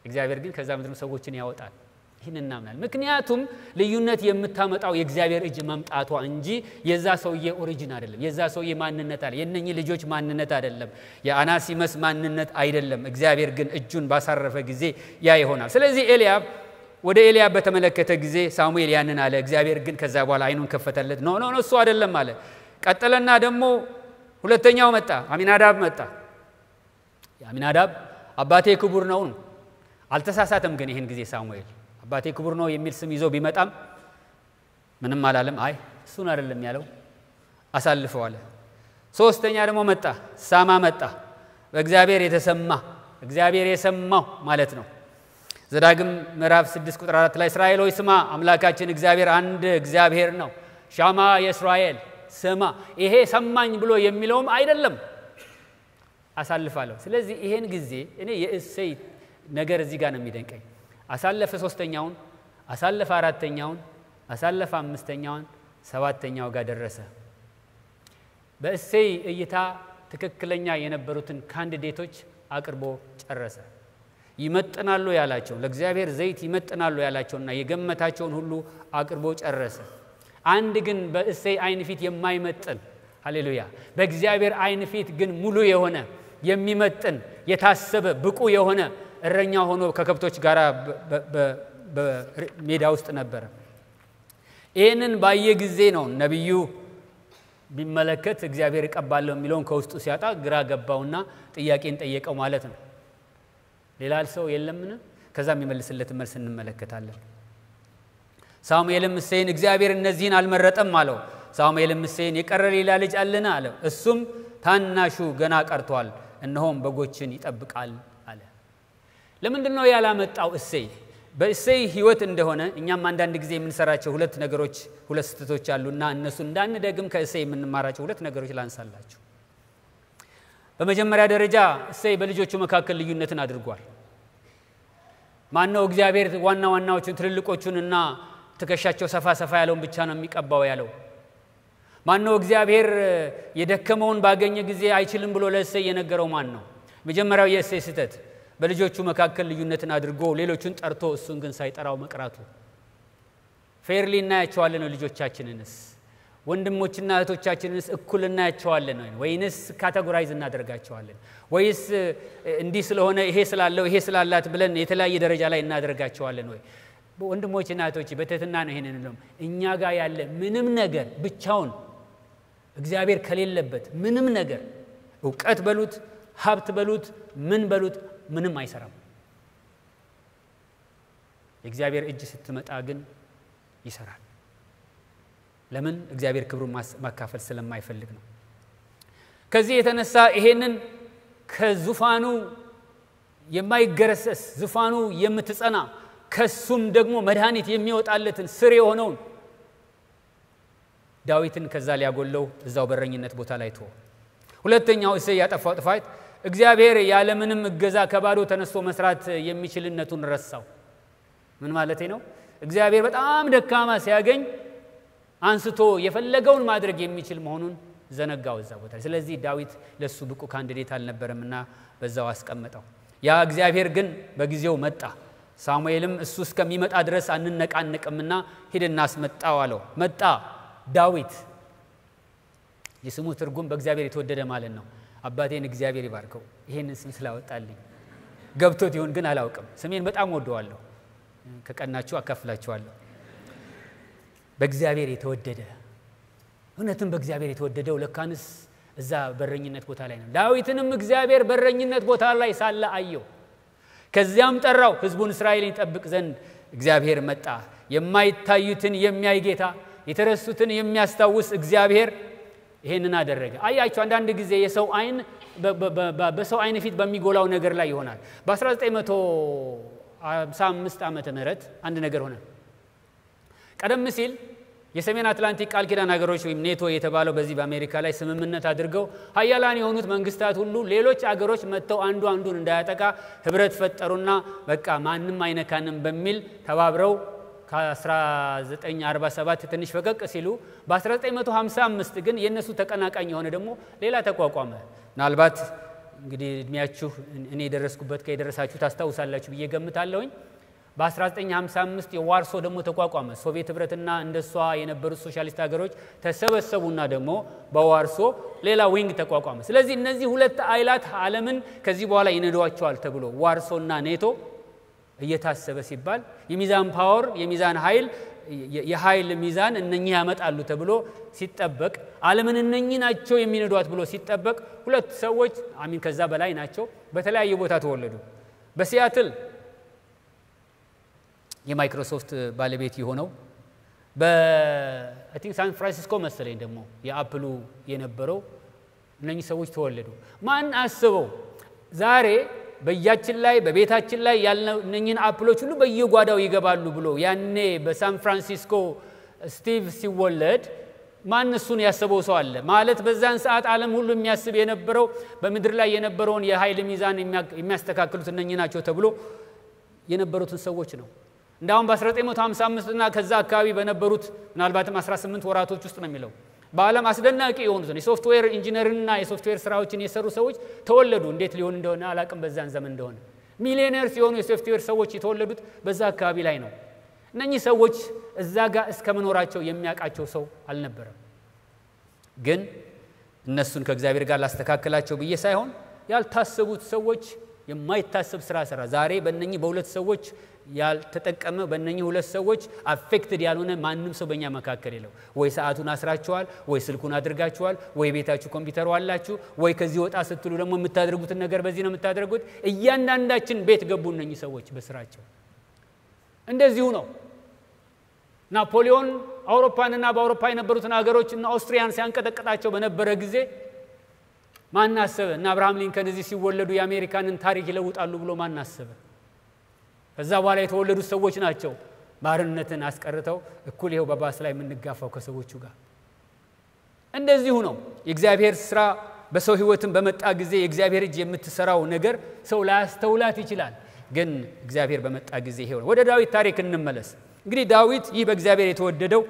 እግዚአብሔር ግን ከዛ ምድር ሰዎችን ያወጣል ይሄን እናምናል ምክንያቱም ልዩነት የምታመጣው የእግዚአብሔር እጅ መምጣቷ እንጂ የዛ ሰውዬ ኦሪጂን አይደለም የዛ ሰውዬ ማንነት አይደለም የነኚህ ልጆች ማንነት አይደለም የአናሲመስ ማንነት አይደለም እግዚአብሔር ግን እጁን ባሳረፈ ጊዜ ያ ይሆናል ስለዚህ ኤልያብ ወደ ኤልያብ በተመለከተ ጊዜ ሳሙኤል ያንን አለ እግዚአብሔር ግን ከዛ በኋላ አይኑን ከፈተለት ኖ እሱ አይደለም አለ ቀጠለና ደግሞ ሁለተኛው መጣ አሚናዳብ መጣ አሚናዳብ አባቴ ክቡር ነው አልተሳሳተም ግን ይሄን ጊዜ ሳሙኤል አባቴ ክቡር ነው የሚል ስም ይዞ ቢመጣም ምንም አላለም አይ እሱን አይደለም ያለው አሳልፈው አለ ሶስተኛ ደግሞ መጣ ሳማ መጣ በእግዚአብሔር የተሰማ እግዚአብሔር የሰማው ማለት ነው ዘዳግም ምዕራፍ 6 ቁጥር 4 ላይ እስራኤል ሆይ ስማ አምላካችን እግዚአብሔር አንድ እግዚአብሔር ነው ሻማ የእስራኤል ስማ ይሄ ሰማኝ ብሎ የሚለውም አይደለም አሳልፋለሁ ስለዚህ ይሄን ጊዜ እኔ የእሴይ ነገር እዚህ ጋር ነው የሚደንቀኝ አሳለፈ ሶስተኛውን አሳለፈ አራተኛውን አሳለፈ አምስተኛውን ሰባተኛው ጋር ደረሰ በእሴይ እይታ ትክክለኛ የነበሩትን ካንዲዴቶች አቅርቦ ጨረሰ ይመጥናሉ ያላቸው ለእግዚአብሔር ዘይት ይመጥናሉ ያላቸውና የገመታቸውን ሁሉ አቅርቦ ጨረሰ አንድ ግን በእሴይ አይን ፊት የማይመጥን ሃሌሉያ በእግዚአብሔር አይን ፊት ግን ሙሉ የሆነ የሚመጥን የታሰበ ብቁ የሆነ እረኛ ሆኖ ከከብቶች ጋር በሜዳ ውስጥ ነበር ይሄንን ባየ ጊዜ ነው ነብዩ ቢመለከት እግዚአብሔር ይቀባለው የሚለውን ከውስጡ ሲያጣ ግራ ገባውና ጥያቄን ጠየቀው ማለት ነው ሌላ ሰው የለምን ከዛም ይመልስለት መልስ እንመለከታለን ሳሙኤልም እሴይን እግዚአብሔር እነዚህን አልመረጠም አለው ሳሙኤልም እሴይን የቀረ ሌላ ልጅ አለና አለው እሱም ታናሹ ገና ቀርቷል እነሆም በጎችን ይጠብቃል አለ ለምንድነው ያላመጣው እሴይ በእሴይ ህይወት እንደሆነ እኛም አንዳንድ ጊዜ የምንሰራቸው ሁለት ነገሮች ሁለት ስተቶች አሉና እነሱ እንዳንደግም ከእሴይ የምንማራቸው ሁለት ነገሮች ላንሳላችሁ በመጀመሪያ ደረጃ እሴይ በልጆቹ መካከል ልዩነትን አድርጓል ማነው እግዚአብሔር ዋናዎቹን ትልልቆቹንና ተከሻቸው ሰፋ ያለውን ብቻ ነው የሚቀባው ያለው ማነው እግዚአብሔር የደከመውን ባገኘ ጊዜ አይችልም ብሎ ለእሴይ የነገረው ማን ነው መጀመሪያው የእሴይ ስተት በልጆቹ መካከል ልዩነትን አድርጎ ሌሎቹን ጠርቶ እሱን ግን ሳይጠራው መቅራቱ ፌርሊ እናያቸዋለን ልጆቻችንንስ ወንድሞችና እህቶቻችንንስ እኩል እናያቸዋለን ወይንስ ካቴጎራይዝ እናደርጋቸዋለን ወይስ እንዲህ ስለሆነ ይሄ ስላለው ይሄ ስላላት ብለን የተለያየ ደረጃ ላይ እናደርጋቸዋለን ወይ ወንድሞችና እህቶች በትህትና ነው ይሄንን ነው እኛ ጋር ያለ ምንም ነገር ብቻውን እግዚአብሔር ከሌለበት ምንም ነገር ዕውቀት በሉት ሀብት በሉት ምን በሉት ምንም አይሰራም የእግዚአብሔር እጅ ስትመጣ ግን ይሰራል ለምን እግዚአብሔር ክብሩን ማካፈል ስለማይፈልግ ነው ከዚህ የተነሳ ይሄንን ከዙፋኑ የማይገረሰስ ዙፋኑ የምትጸና ከሱም ደግሞ መድኃኒት የሚወጣለትን ስር የሆነውን ዳዊትን ከዛ ሊያጎለው እዛው በረኝነት ቦታ ላይ ተወ። ሁለተኛው እሴይ ያጠፋው ጥፋት እግዚአብሔር ያለ ምንም እገዛ ከባዶ ተነስቶ መስራት የሚችልነቱን ረሳው። ምን ማለት ነው? እግዚአብሔር በጣም ደካማ ሲያገኝ አንስቶ የፈለገውን ማድረግ የሚችል መሆኑን ዘነጋው እዛ ቦታ። ስለዚህ ዳዊት ለሱ ብቁ ካንዲዴት አልነበረምና በዛው አስቀመጠው። ያ እግዚአብሔር ግን በጊዜው መጣ። ሳሙኤልም እሱ እስከሚመጣ ድረስ አንነቃነቅምና ሄደና አስመጣው አለው። መጣ ዳዊት። የስሙ ትርጉም በእግዚአብሔር የተወደደ ማለት ነው። አባቴን እግዚአብሔር ይባርከው ይሄንን ስም ስላወጣልኝ። ገብቶት ይሁን ግን አላውቅም። ስሜን በጣም ወደዋለሁ። ከቀናችሁ አካፍላችኋለሁ። በእግዚአብሔር የተወደደ እውነትም በእግዚአብሔር የተወደደው ለካንስ እዛ በረኝነት ቦታ ላይ ነው። ዳዊትንም እግዚአብሔር በረኝነት ቦታ ላይ ሳለ አየው። ከዚያም ጠራው። ሕዝቡን እስራኤልን ይጠብቅ ዘንድ እግዚአብሔር መጣ። የማይታዩትን የሚያይ ጌታ፣ የተረሱትን የሚያስታውስ እግዚአብሔር ይሄንን አደረገ። አያችሁ አንዳንድ ጊዜ የሰው አይን በሰው አይን ፊት በሚጎላው ነገር ላይ ይሆናል። በ1955 ዓመተ ምህረት አንድ ነገር ሆነ። ቀደም ሲል የሰሜን አትላንቲክ ቃል ኪዳን ሀገሮች ወይም ኔቶ የተባለው በዚህ በአሜሪካ ላይ ስምምነት አድርገው ኃያላን የሆኑት መንግስታት ሁሉ ሌሎች አገሮች መተው አንዱ አንዱን እንዳያጠቃ ህብረት ፈጠሩና በቃ ማንንም አይነካንም በሚል ተባብረው ከ1947 ትንሽ ፈቀቅ ሲሉ በ1955 ግን የነሱ ተቀናቃኝ የሆነ ደግሞ ሌላ ተቋቋመ። ምናልባት እንግዲህ እድሜያችሁ እኔ ደረስኩበት ከደረሳችሁ ታስታውሳላችሁ ብዬ ገምታለሁኝ። በ1955 የዋርሶ ደግሞ ተቋቋመ። ሶቪየት ህብረትና እንደሷ የነበሩት ሶሻሊስት ሀገሮች ተሰበሰቡና ደግሞ በዋርሶ ሌላ ዊንግ ተቋቋመ። ስለዚህ እነዚህ ሁለት ኃይላት ዓለምን ከዚህ በኋላ ይነዷቸዋል ተብሎ ዋርሶና ኔቶ እየታሰበ ሲባል የሚዛን ፓወር የሚዛን ኃይል የኃይል ሚዛን እነኚህ ያመጣሉ ተብሎ ሲጠበቅ ዓለምን እነኚህ ናቸው የሚነዷት ብሎ ሲጠበቅ ሁለት ሰዎች ከዛ በላይ ናቸው በተለያየ ቦታ ተወለዱ። በሲያትል የማይክሮሶፍት ባለቤት የሆነው አይ ቲንክ ሳን ፍራንሲስኮ መሰለኝ ደግሞ የአፕሉ የነበረው እነኚህ ሰዎች ተወለዱ። ማን አስበው ዛሬ በያችን ላይ በቤታችን ላይ ያለው እነኚህን አፕሎች ሁሉ በየጓዳው ይገባሉ ብሎ ያኔ በሳን ፍራንሲስኮ ስቲቭ ሲወለድ ማን እሱን ያሰበው ሰው አለ ማለት? በዛን ሰዓት ዓለም ሁሉ የሚያስብ የነበረው በምድር ላይ የነበረውን የኃይል ሚዛን የሚያስተካክሉት እነኚህ ናቸው ተብሎ የነበሩትን ሰዎች ነው። እንዳውም በ1955 እና ከዛ አካባቢ በነበሩት ምናልባትም 18 ወራቶች ውስጥ ነው የሚለው በዓለም አስደናቂ የሆኑትን የሶፍትዌር ኢንጂነሪንግና የሶፍትዌር ስራዎችን የሰሩ ሰዎች ተወለዱ። እንዴት ሊሆን እንደሆነ አላቅም በዛን ዘመን እንደሆነ ሚሊዮነርስ የሆኑ የሶፍትዌር ሰዎች የተወለዱት በዛ አካባቢ ላይ ነው። እነኚህ ሰዎች እዛ ጋር እስከ መኖራቸው የሚያውቃቸው ሰው አልነበረም። ግን እነሱን ከእግዚአብሔር ጋር ላስተካከላቸው ብዬ ሳይሆን ያልታሰቡት ሰዎች የማይታሰብ ስራ ሰራ። ዛሬ በእነኚህ በሁለት ሰዎች ያልተጠቀመ በእነኚህ ሁለት ሰዎች አፌክትድ ያልሆነ ማንም ሰው በእኛ መካከል የለው። ወይ ሰዓቱን አስራችኋል፣ ወይ ስልኩን አድርጋችኋል፣ ወይ ቤታችሁ ኮምፒውተር አላችሁ፣ ወይ ከዚህ ወጣ ስትሉ ደግሞ የምታደርጉትን ነገር በዚህ ነው የምታደርጉት። እያንዳንዳችን ቤት ገቡ እነኚህ ሰዎች በስራቸው። እንደዚሁ ነው ናፖሊዮን አውሮፓንና በአውሮፓ የነበሩትን ሀገሮች እና ኦስትሪያን ሲያንቀጠቅጣቸው በነበረ ጊዜ ማን አሰበ? እና አብርሃም ሊንከን እዚህ ሲወለዱ የአሜሪካንን ታሪክ ይለውጣሉ ብሎ ማን አሰበ? ከዛ በኋላ የተወለዱት ሰዎች ናቸው ባርነትን አስቀርተው እኩል ይሄው በባስ ላይ የምንጋፋው ከሰዎቹ ጋር። እንደዚሁ ነው የእግዚአብሔር ስራ በሰው ህይወትን በመጣ ጊዜ የእግዚአብሔር እጅ የምትሰራው ነገር ሰው ላያስተውላት ይችላል። ግን እግዚአብሔር በመጣ ጊዜ ይሄው። ወደ ዳዊት ታሪክ እንመለስ። እንግዲህ ዳዊት ይህ በእግዚአብሔር የተወደደው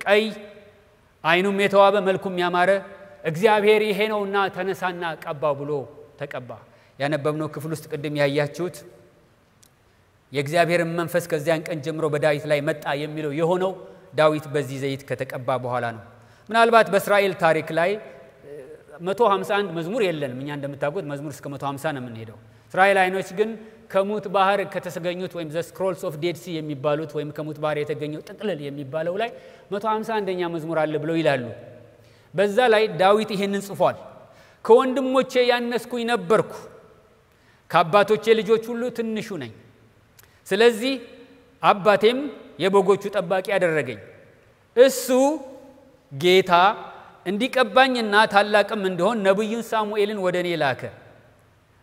ቀይ አይኑም የተዋበ መልኩም ያማረ እግዚአብሔር ይሄ ነውና ተነሳና ቀባው ብሎ ተቀባ። ያነበብነው ክፍል ውስጥ ቅድም ያያችሁት የእግዚአብሔር መንፈስ ከዚያን ቀን ጀምሮ በዳዊት ላይ መጣ የሚለው የሆነው ዳዊት በዚህ ዘይት ከተቀባ በኋላ ነው። ምናልባት በእስራኤል ታሪክ ላይ 151 መዝሙር የለንም። እኛ እንደምታውቁት መዝሙር እስከ 150 ነው የምንሄደው። እስራኤላውያኖች ግን ከሙት ባህር ከተሰገኙት ወይም ዘ ስክሮልስ ኦፍ ዴድ ሲ የሚባሉት ወይም ከሙት ባህር የተገኘው ጥቅልል የሚባለው ላይ 151ኛ መዝሙር አለ ብለው ይላሉ። በዛ ላይ ዳዊት ይሄንን ጽፏል። ከወንድሞቼ ያነስኩኝ ነበርኩ፣ ከአባቶቼ ልጆች ሁሉ ትንሹ ነኝ። ስለዚህ አባቴም የበጎቹ ጠባቂ ያደረገኝ። እሱ ጌታ እንዲቀባኝና ታላቅም እንደሆን ነብዩን ሳሙኤልን ወደኔ ላከ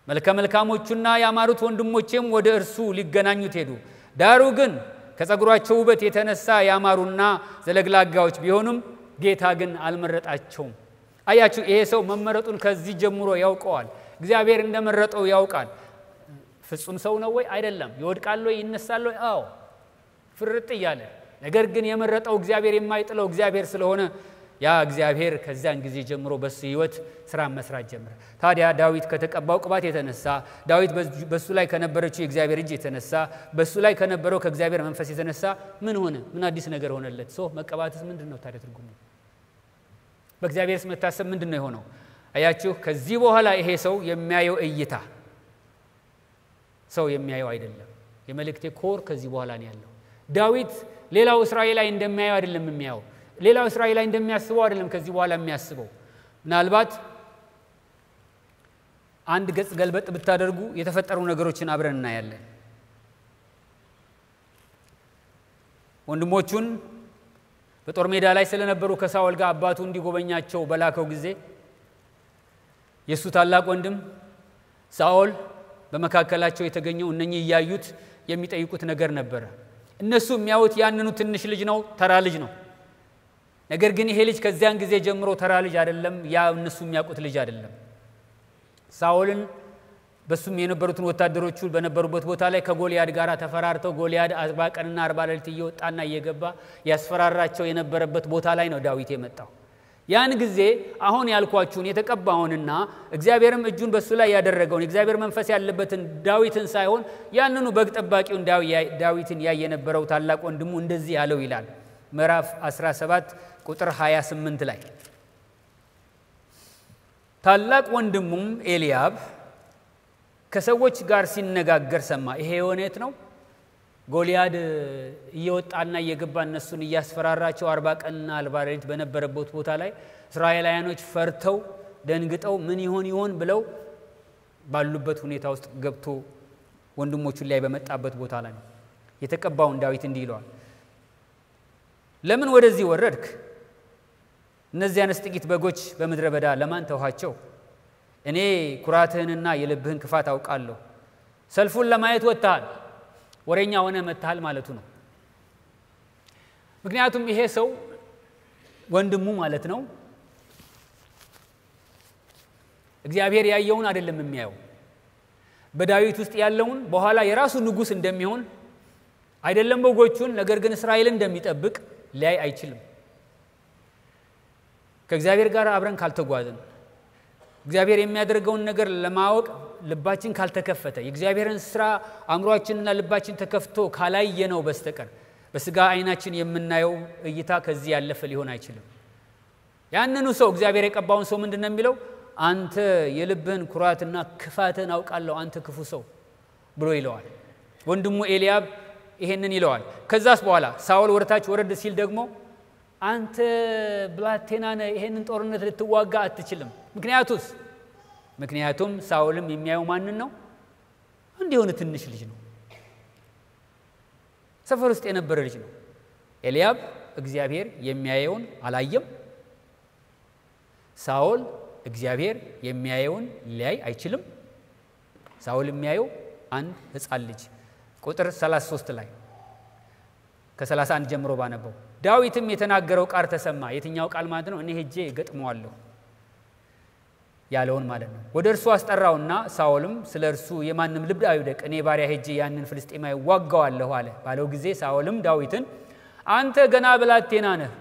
መልካሞቹና ያማሩት ወንድሞቼም ወደ እርሱ ሊገናኙት ሄዱ ዳሩ ግን ከጸጉራቸው ውበት የተነሳ ያማሩና ዘለግላጋዎች ቢሆኑም ጌታ ግን አልመረጣቸውም አያችሁ ይሄ ሰው መመረጡን ከዚህ ጀምሮ ያውቀዋል እግዚአብሔር እንደመረጠው ያውቃል ፍጹም ሰው ነው ወይ አይደለም ይወድቃል ወይ ይነሳል ወይ አዎ ፍርጥ ይያለ ነገር ግን የመረጠው እግዚአብሔር የማይጥለው እግዚአብሔር ስለሆነ ያ እግዚአብሔር ከዛን ጊዜ ጀምሮ በሱ ህይወት ስራ መስራት ጀመረ ታዲያ ዳዊት ከተቀባው ቅባት የተነሳ ዳዊት በሱ ላይ ከነበረችው የእግዚአብሔር እጅ የተነሳ በሱ ላይ ከነበረው ከእግዚአብሔር መንፈስ የተነሳ ምን ሆነ ምን አዲስ ነገር ሆነለት ሰው መቀባትስ ምንድነው ታዲያ ትርጉሙ በእግዚአብሔርስ መታሰብ ምንድነው የሆነው አያችሁ ከዚህ በኋላ ይሄ ሰው የሚያየው እይታ ሰው የሚያየው አይደለም የመልእክቴ ኮር ከዚህ በኋላ ነው ያለው ዳዊት ሌላው እስራኤላዊ እንደሚያየው አይደለም የሚያየው ሌላው እስራኤላዊ እንደሚያስበው አይደለም ከዚህ በኋላ የሚያስበው ምናልባት አንድ ገጽ ገልበጥ ብታደርጉ የተፈጠሩ ነገሮችን አብረን እናያለን ወንድሞቹን በጦር ሜዳ ላይ ስለነበሩ ከሳኦል ጋር አባቱ እንዲጎበኛቸው በላከው ጊዜ የሱ ታላቅ ወንድም ሳኦል በመካከላቸው የተገኘው እነኚህ ያዩት የሚጠይቁት ነገር ነበር እነሱ የሚያዩት ያንኑ ትንሽ ልጅ ነው ተራ ልጅ ነው ነገር ግን ይሄ ልጅ ከዚያን ጊዜ ጀምሮ ተራ ልጅ አይደለም ያ እነሱ የሚያውቁት ልጅ አይደለም ሳኦልን በሱም የነበሩትን ወታደሮቹ በነበሩበት ቦታ ላይ ከጎልያድ ጋር ተፈራርተው ጎልያድ 40 ቀንና 40 ሌሊት እየወጣና እየገባ ያስፈራራቸው የነበረበት ቦታ ላይ ነው ዳዊት የመጣው ያን ጊዜ አሁን ያልኳችሁን የተቀባውንና እግዚአብሔርም እጁን በሱ ላይ ያደረገውን እግዚአብሔር መንፈስ ያለበትን ዳዊትን ሳይሆን ያንኑ በግ ጠባቂውን ዳዊትን ያየነበረው ታላቅ ወንድሙ እንደዚህ ያለው ይላል ምዕራፍ 17 ቁጥር 28 ላይ ታላቅ ወንድሙም ኤልያብ ከሰዎች ጋር ሲነጋገር ሰማ ይሄ የሆነት ነው ጎልያድ እየወጣና እየገባ እነሱን እያስፈራራቸው 40 ቀንና 40 ሌሊት በነበረበት ቦታ ላይ እስራኤላውያኖች ፈርተው ደንግጠው ምን ይሆን ብለው ባሉበት ሁኔታ ውስጥ ገብቶ ወንድሞቹን ላይ በመጣበት ቦታ ላይ የተቀባውን ዳዊት እንዲህ ይለዋል ለምን ወደዚህ ወረድክ እነዚያንስ ጥቂት በጎች በመድረ በዳ ለማን ተውሃቸው እኔ ኩራትህንና የልብህን ክፋት አውቃለሁ ሰልፉን ለማየት ወጣሃል ወሬኛ ሆነ መጣሃል ማለቱ ነው ምክንያቱም ይሄ ሰው ወንድሙ ማለት ነው እግዚአብሔር ያየውን አይደለም የሚያየው በዳዊት ውስጥ ያለውን በኋላ የራሱ ንጉስ እንደሚሆን አይደለም በጎቹን ነገር ግን እስራኤልን እንደሚጠብቅ ሊያይ አይችልም ከእግዚአብሔር ጋር አብረን ካልተጓዝን እግዚአብሔር የሚያደርገውን ነገር ለማወቅ ልባችን ካልተከፈተ የእግዚአብሔርን ስራ አምሮአችንና ልባችን ተከፍቶ ካላየነው በስተቀር በስጋ አይናችን የምናየው እይታ ከዚህ ያለፈ ሊሆን አይችልም ያንኑ ሰው እግዚአብሔር የቀባውን ሰው ምንድነው የሚለው አንተ የልብህን ኩራትና ክፋትን አውቃለሁ አንተ ክፉ ሰው ብሎ ይለዋል ወንድሙ ኤልያብ ይሄንን ይለዋል ከዛስ በኋላ ሳኦል ወርታች ወረድ ሲል ደግሞ አንተ ብላቴና ነህ ይሄንን ጦርነት ልትዋጋ አትችልም ምክንያቱም ሳኦልም የሚያየው ማንን ነው እንዲሆነ ትንሽ ልጅ ነው ሰፈር ውስጥ የነበረ ልጅ ነው ኤልያብ እግዚአብሔር የሚያየውን አላየም ሳኦል እግዚአብሔር የሚያየውን ሊያይ አይችልም ሳኦል የሚያየው አንድ ሕፃን ልጅ ቁጥር 33 ላይ ከ31 ጀምሮ ባነበው ዳዊትም የተናገረው ቃል ተሰማ የትኛው ቃል ማለት ነው እኔ ሄጄ ገጥመዋለሁ ያለውን ማለት ነው ወደ እርሱ አስጠራውና ሳኦልም ስለ እርሱ የማንም ልብ አይውደቅ እኔ ባሪያ ሄጄ ያንን ፍልስጤማዊ ዋጋዋለሁ አለ ባለው ጊዜ ሳኦልም ዳዊትን አንተ ገና ብላቴና ነህ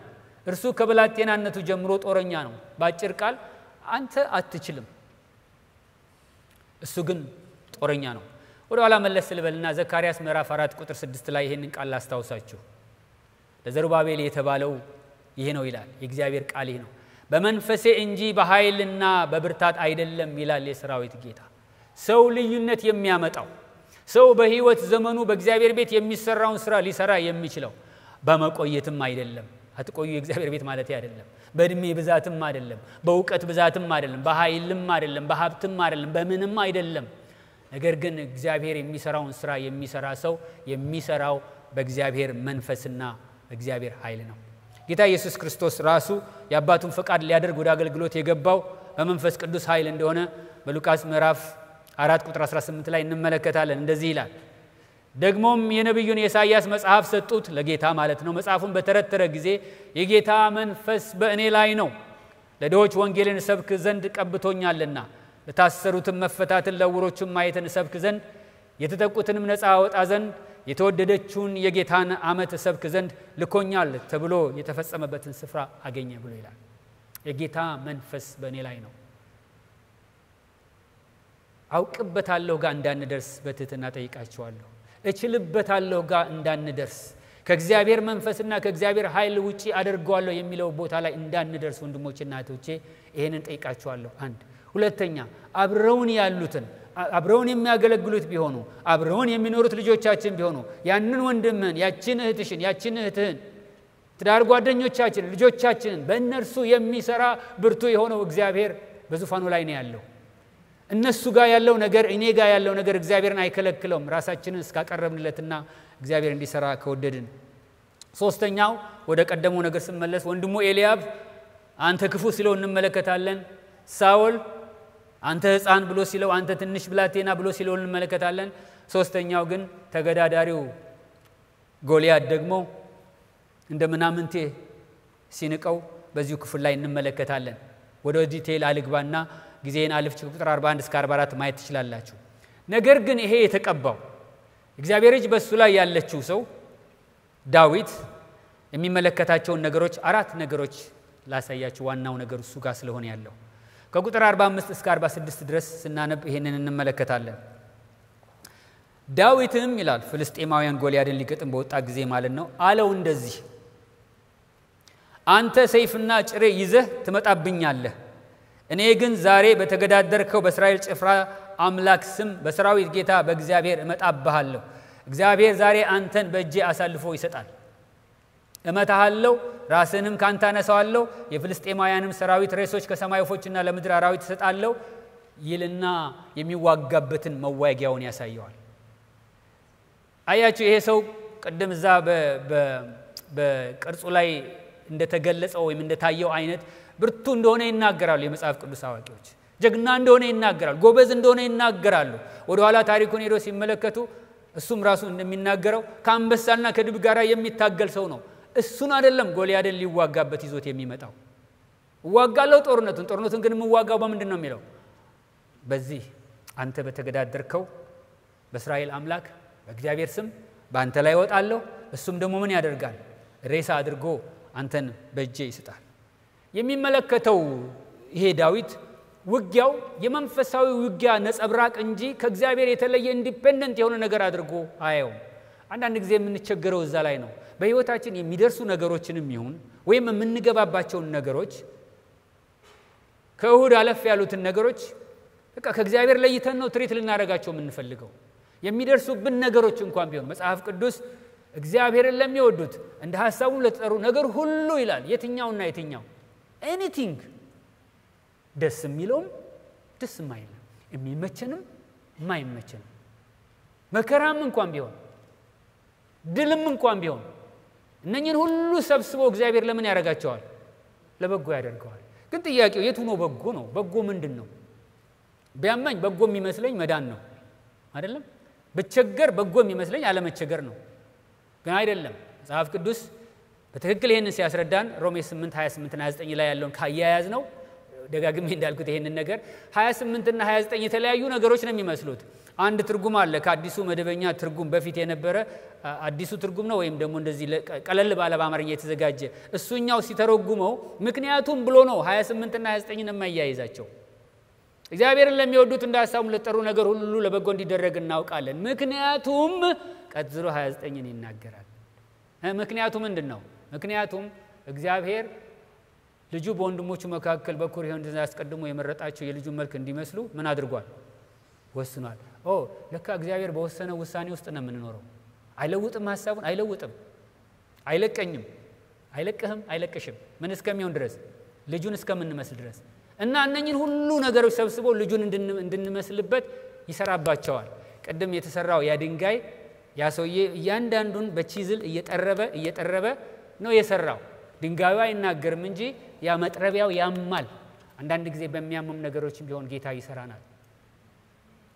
እርሱ ከብላቴናነቱ ጀምሮ ጦረኛ ነው ባጭር ቃል አንተ አትችልም እሱ ግን ጦረኛ ነው ወደ ኋላ መለስ ልበልና ዘካርያስ ምዕራፍ 4 ቁጥር 6 ላይ ይሄንን ቃል አስተዋውሳችሁ ለዘሩባቤል የተባለው ይሄ ነው ይላል የእግዚአብሔር ቃል ይሄ ነው በመንፈሴ እንጂ በኃይልና በብርታት አይደለም ይላል የሰራዊት ጌታ ሰው ልዩነት የሚያመጣው ሰው በህይወት ዘመኑ በእግዚአብሔር ቤት የሚሰራውን ስራ ሊሰራ የሚችለው በመቆየትም አይደለም አትቆዩ የእግዚአብሔር ቤት ማለት አይደለም በእድሜ ብዛትም አይደለም በእውቀት ብዛትም አይደለም በኃይልም አይደለም በሀብትም አይደለም በምንም አይደለም ነገር ግን እግዚአብሔር የሚሰራውን ስራ የሚሰራ ሰው የሚሰራው በእግዚአብሔር መንፈስና በእግዚአብሔር ኃይል ነው ጌታ ኢየሱስ ክርስቶስ ራሱ የአባቱን ፈቃድ ሊያደርግ ወደ አገልግሎት የገባው በመንፈስ ቅዱስ ኃይል እንደሆነ በሉቃስ ምዕራፍ 4 ቁጥር 18 ላይ እንመለከታለን። እንደዚህ ይላል። ደግሞም የነብዩን የኢሳይያስ መጽሐፍ ሰጡት፣ ለጌታ ማለት ነው። መጽሐፉን በተረተረ ጊዜ የጌታ መንፈስ በእኔ ላይ ነው፣ ለድሆች ወንጌልን እሰብክ ዘንድ ቀብቶኛልና፣ ለታሰሩትም መፈታትን፣ ለዕውሮችም ማየትን እሰብክ ዘንድ፣ የተጠቁትንም ነፃ አወጣ ዘንድ፣ የተወደደችውን የጌታን ዓመት እሰብክ ዘንድ ልኮኛል ተብሎ የተፈጸመበትን ስፍራ አገኘ ብሎ ይላል። የጌታ መንፈስ በእኔ ላይ ነው። አውቅበታለሁ ጋር እንዳንደርስ በትህትና ጠይቃቸዋለሁ። እችልበታለሁ ጋር እንዳንደርስ ከእግዚአብሔር መንፈስና ከእግዚአብሔር ኃይል ውጪ አደርገዋለሁ የሚለው ቦታ ላይ እንዳንደርስ ወንድሞችና እህቶቼ ይሄንን ጠይቃቸዋለሁ። አንድ ሁለተኛ አብረውን ያሉትን አብረውን የሚያገለግሉት ቢሆኑ አብረውን የሚኖሩት ልጆቻችን ቢሆኑ ያንን ወንድምህን ያችን እህትሽን ያችን እህትህን ትዳር ጓደኞቻችን ልጆቻችንን በእነርሱ የሚሰራ ብርቱ የሆነው እግዚአብሔር በዙፋኑ ላይ ነው ያለው። እነሱ ጋር ያለው ነገር እኔ ጋር ያለው ነገር እግዚአብሔርን አይከለክለውም ራሳችንን እስካቀረብንለትና እግዚአብሔር እንዲሰራ ከወደድን። ሶስተኛው ወደ ቀደመው ነገር ስንመለስ ወንድሙ ኤልያብ አንተ ክፉ ሲለው እንመለከታለን። ሳውል አንተ ሕፃን ብሎ ሲለው አንተ ትንሽ ብላቴና ብሎ ሲለው እንመለከታለን። ሶስተኛው ግን ተገዳዳሪው ጎልያድ ደግሞ እንደምናምንቴ ሲንቀው በዚሁ ክፍል ላይ እንመለከታለን። ወደ ዲቴል አልግባና ጊዜን አልፍጭ ቁጥር 41 እስከ 44 ማየት ትችላላችሁ። ነገር ግን ይሄ የተቀባው እግዚአብሔር እጅ በሱ ላይ ያለችው ሰው ዳዊት የሚመለከታቸውን ነገሮች አራት ነገሮች ላሳያችሁ። ዋናው ነገር እሱ ጋር ስለሆነ ያለው ከቁጥር 45 እስከ 46 ድረስ ስናነብ ይሄንን እንመለከታለን። ዳዊትም ይላል ፍልስጤማውያን ጎልያድን ሊገጥም በወጣ ጊዜ ማለት ነው አለው እንደዚህ አንተ ሰይፍና ጭሬ ይዘህ ትመጣብኛለህ፣ እኔ ግን ዛሬ በተገዳደርከው በእስራኤል ጭፍራ አምላክ ስም በሰራዊት ጌታ በእግዚአብሔር እመጣብሃለሁ። እግዚአብሔር ዛሬ አንተን በእጄ አሳልፎ ይሰጣል። እመታሃለሁ፣ ራስህንም ካንተ አነሳዋለሁ፣ የፍልስጤማውያንም ሰራዊት ሬሶች ከሰማይ ወፎችና ለምድር አራዊት እሰጣለሁ ይልና የሚዋጋበትን መዋጊያውን ያሳየዋል። አያችሁ ይሄ ሰው ቅድም እዛ በቅርጹ ላይ እንደተገለጸው ወይም እንደታየው አይነት ብርቱ እንደሆነ ይናገራሉ የመጽሐፍ ቅዱስ አዋቂዎች። ጀግና እንደሆነ ይናገራሉ፣ ጎበዝ እንደሆነ ይናገራሉ። ወደ ኋላ ታሪኩን ሄዶ ሲመለከቱ እሱም ራሱ እንደሚናገረው ከአንበሳና ከድብ ጋር የሚታገል ሰው ነው። እሱን አይደለም ጎልያድን ሊዋጋበት ይዞት የሚመጣው። ዋጋለው ጦርነቱን ግን የምዋጋው በምንድን ነው የሚለው በዚህ አንተ በተገዳደርከው በእስራኤል አምላክ በእግዚአብሔር ስም በአንተ ላይ ወጣለሁ፣ እሱም ደግሞ ምን ያደርጋል ሬሳ አድርጎ አንተን በእጄ ይስጣል። የሚመለከተው ይሄ ዳዊት ውጊያው የመንፈሳዊ ውጊያ ነጸብራቅ እንጂ ከእግዚአብሔር የተለየ ኢንዲፔንደንት የሆነ ነገር አድርጎ አያየውም። አንዳንድ ጊዜ የምንቸገረው እዛ ላይ ነው። በህይወታችን የሚደርሱ ነገሮችንም ይሁን ወይም የምንገባባቸውን ነገሮች ከእሁድ አለፍ ያሉትን ነገሮች በቃ ከእግዚአብሔር ለይተን ነው ትሪት ልናደርጋቸው የምንፈልገው። የሚደርሱብን ነገሮች እንኳን ቢሆን መጽሐፍ ቅዱስ እግዚአብሔርን ለሚወዱት እንደ ሐሳቡ ለተጠሩ ነገር ሁሉ ይላል የትኛውና የትኛው ኤኒቲንግ ደስ የሚለውም ደስ የማይልም የሚመቸንም የማይመቸንም መከራም እንኳን ቢሆን ድልም እንኳን ቢሆን እነኚህን ሁሉ ሰብስቦ እግዚአብሔር ለምን ያደርጋቸዋል? ለበጎ ያደርገዋል። ግን ጥያቄው የቱ ነው በጎ ነው? በጎ ምንድን ነው? ቢያመኝ በጎ የሚመስለኝ መዳን ነው አይደለም? ብቸገር በጎ የሚመስለኝ አለመቸገር ነው። ግን አይደለም። መጽሐፍ ቅዱስ በትክክል ይሄንን ሲያስረዳን ሮሜ 8:28 እና 29 ላይ ያለውን ካያያዝ ነው ደጋግሜ እንዳልኩት ይሄንን ነገር 28 እና 29 የተለያዩ ነገሮች ነው የሚመስሉት። አንድ ትርጉም አለ ከአዲሱ መደበኛ ትርጉም በፊት የነበረ አዲሱ ትርጉም ነው ወይም ደግሞ እንደዚህ ቀለል ባለ በአማርኛ የተዘጋጀ እሱኛው ሲተረጉመው ምክንያቱም ብሎ ነው 28 እና 29 የማያይዛቸው። እግዚአብሔርን ለሚወዱት እንደ ሐሳቡ ለተጠሩ ነገር ሁሉ ለበጎ እንዲደረግ እናውቃለን። ምክንያቱም ቀጥሎ 29ን ይናገራል። ምክንያቱም ምንድነው? ምክንያቱም እግዚአብሔር ልጁ በወንድሞቹ መካከል በኩር ይሁን ዘንድ አስቀድሞ የመረጣቸው የልጁ መልክ እንዲመስሉ ምን አድርጓል? ወስኗል። ለካ እግዚአብሔር በወሰነው ውሳኔ ውስጥ ነው የምንኖረው። አይለውጥም፣ ሐሳቡን አይለውጥም፣ አይለቀኝም፣ አይለቅህም፣ አይለቅሽም ምን እስከሚሆን ድረስ ልጁን እስከምንመስል ድረስ እና እነኚህን ሁሉ ነገሮች ሰብስቦ ልጁን እንድንመስልበት ይሰራባቸዋል። ቀደም የተሰራው ያ ድንጋይ ያ ሰውዬ እያንዳንዱን በቺዝል እየጠረበ ነው የሰራው። ድንጋዩ አይናገርም እንጂ ያ መጥረቢያው ያማል አንዳንድ ጊዜ በሚያምም ነገሮችም ቢሆን ጌታ ይሰራናል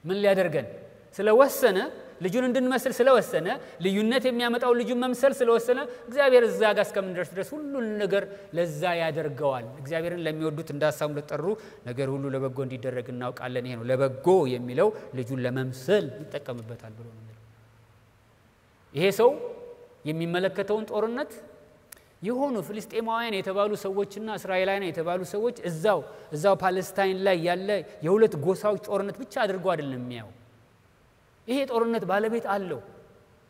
ምን ሊያደርገን ስለወሰነ ልጁን እንድንመስል ስለወሰነ ልዩነት የሚያመጣው ልጁን መምሰል ስለወሰነ እግዚአብሔር እዛ ጋር እስከምንደርስ ድረስ ሁሉን ነገር ለዛ ያደርገዋል እግዚአብሔርን ለሚወዱት እንዳሳሙ ለተጠሩ ነገር ሁሉ ለበጎ እንዲደረግ እናውቃለን ይሄ ነው ለበጎ የሚለው ልጁን ለመምሰል ይጠቀምበታል ብሎ ነው ይሄ ሰው የሚመለከተውን ጦርነት የሆኑ ፍልስጤማውያን የተባሉ ሰዎችና እስራኤላውያን የተባሉ ሰዎች እዛው ፓለስታይን ላይ ያለ የሁለት ጎሳዎች ጦርነት ብቻ አድርገው አይደለም የሚያው ይሄ ጦርነት ባለቤት አለው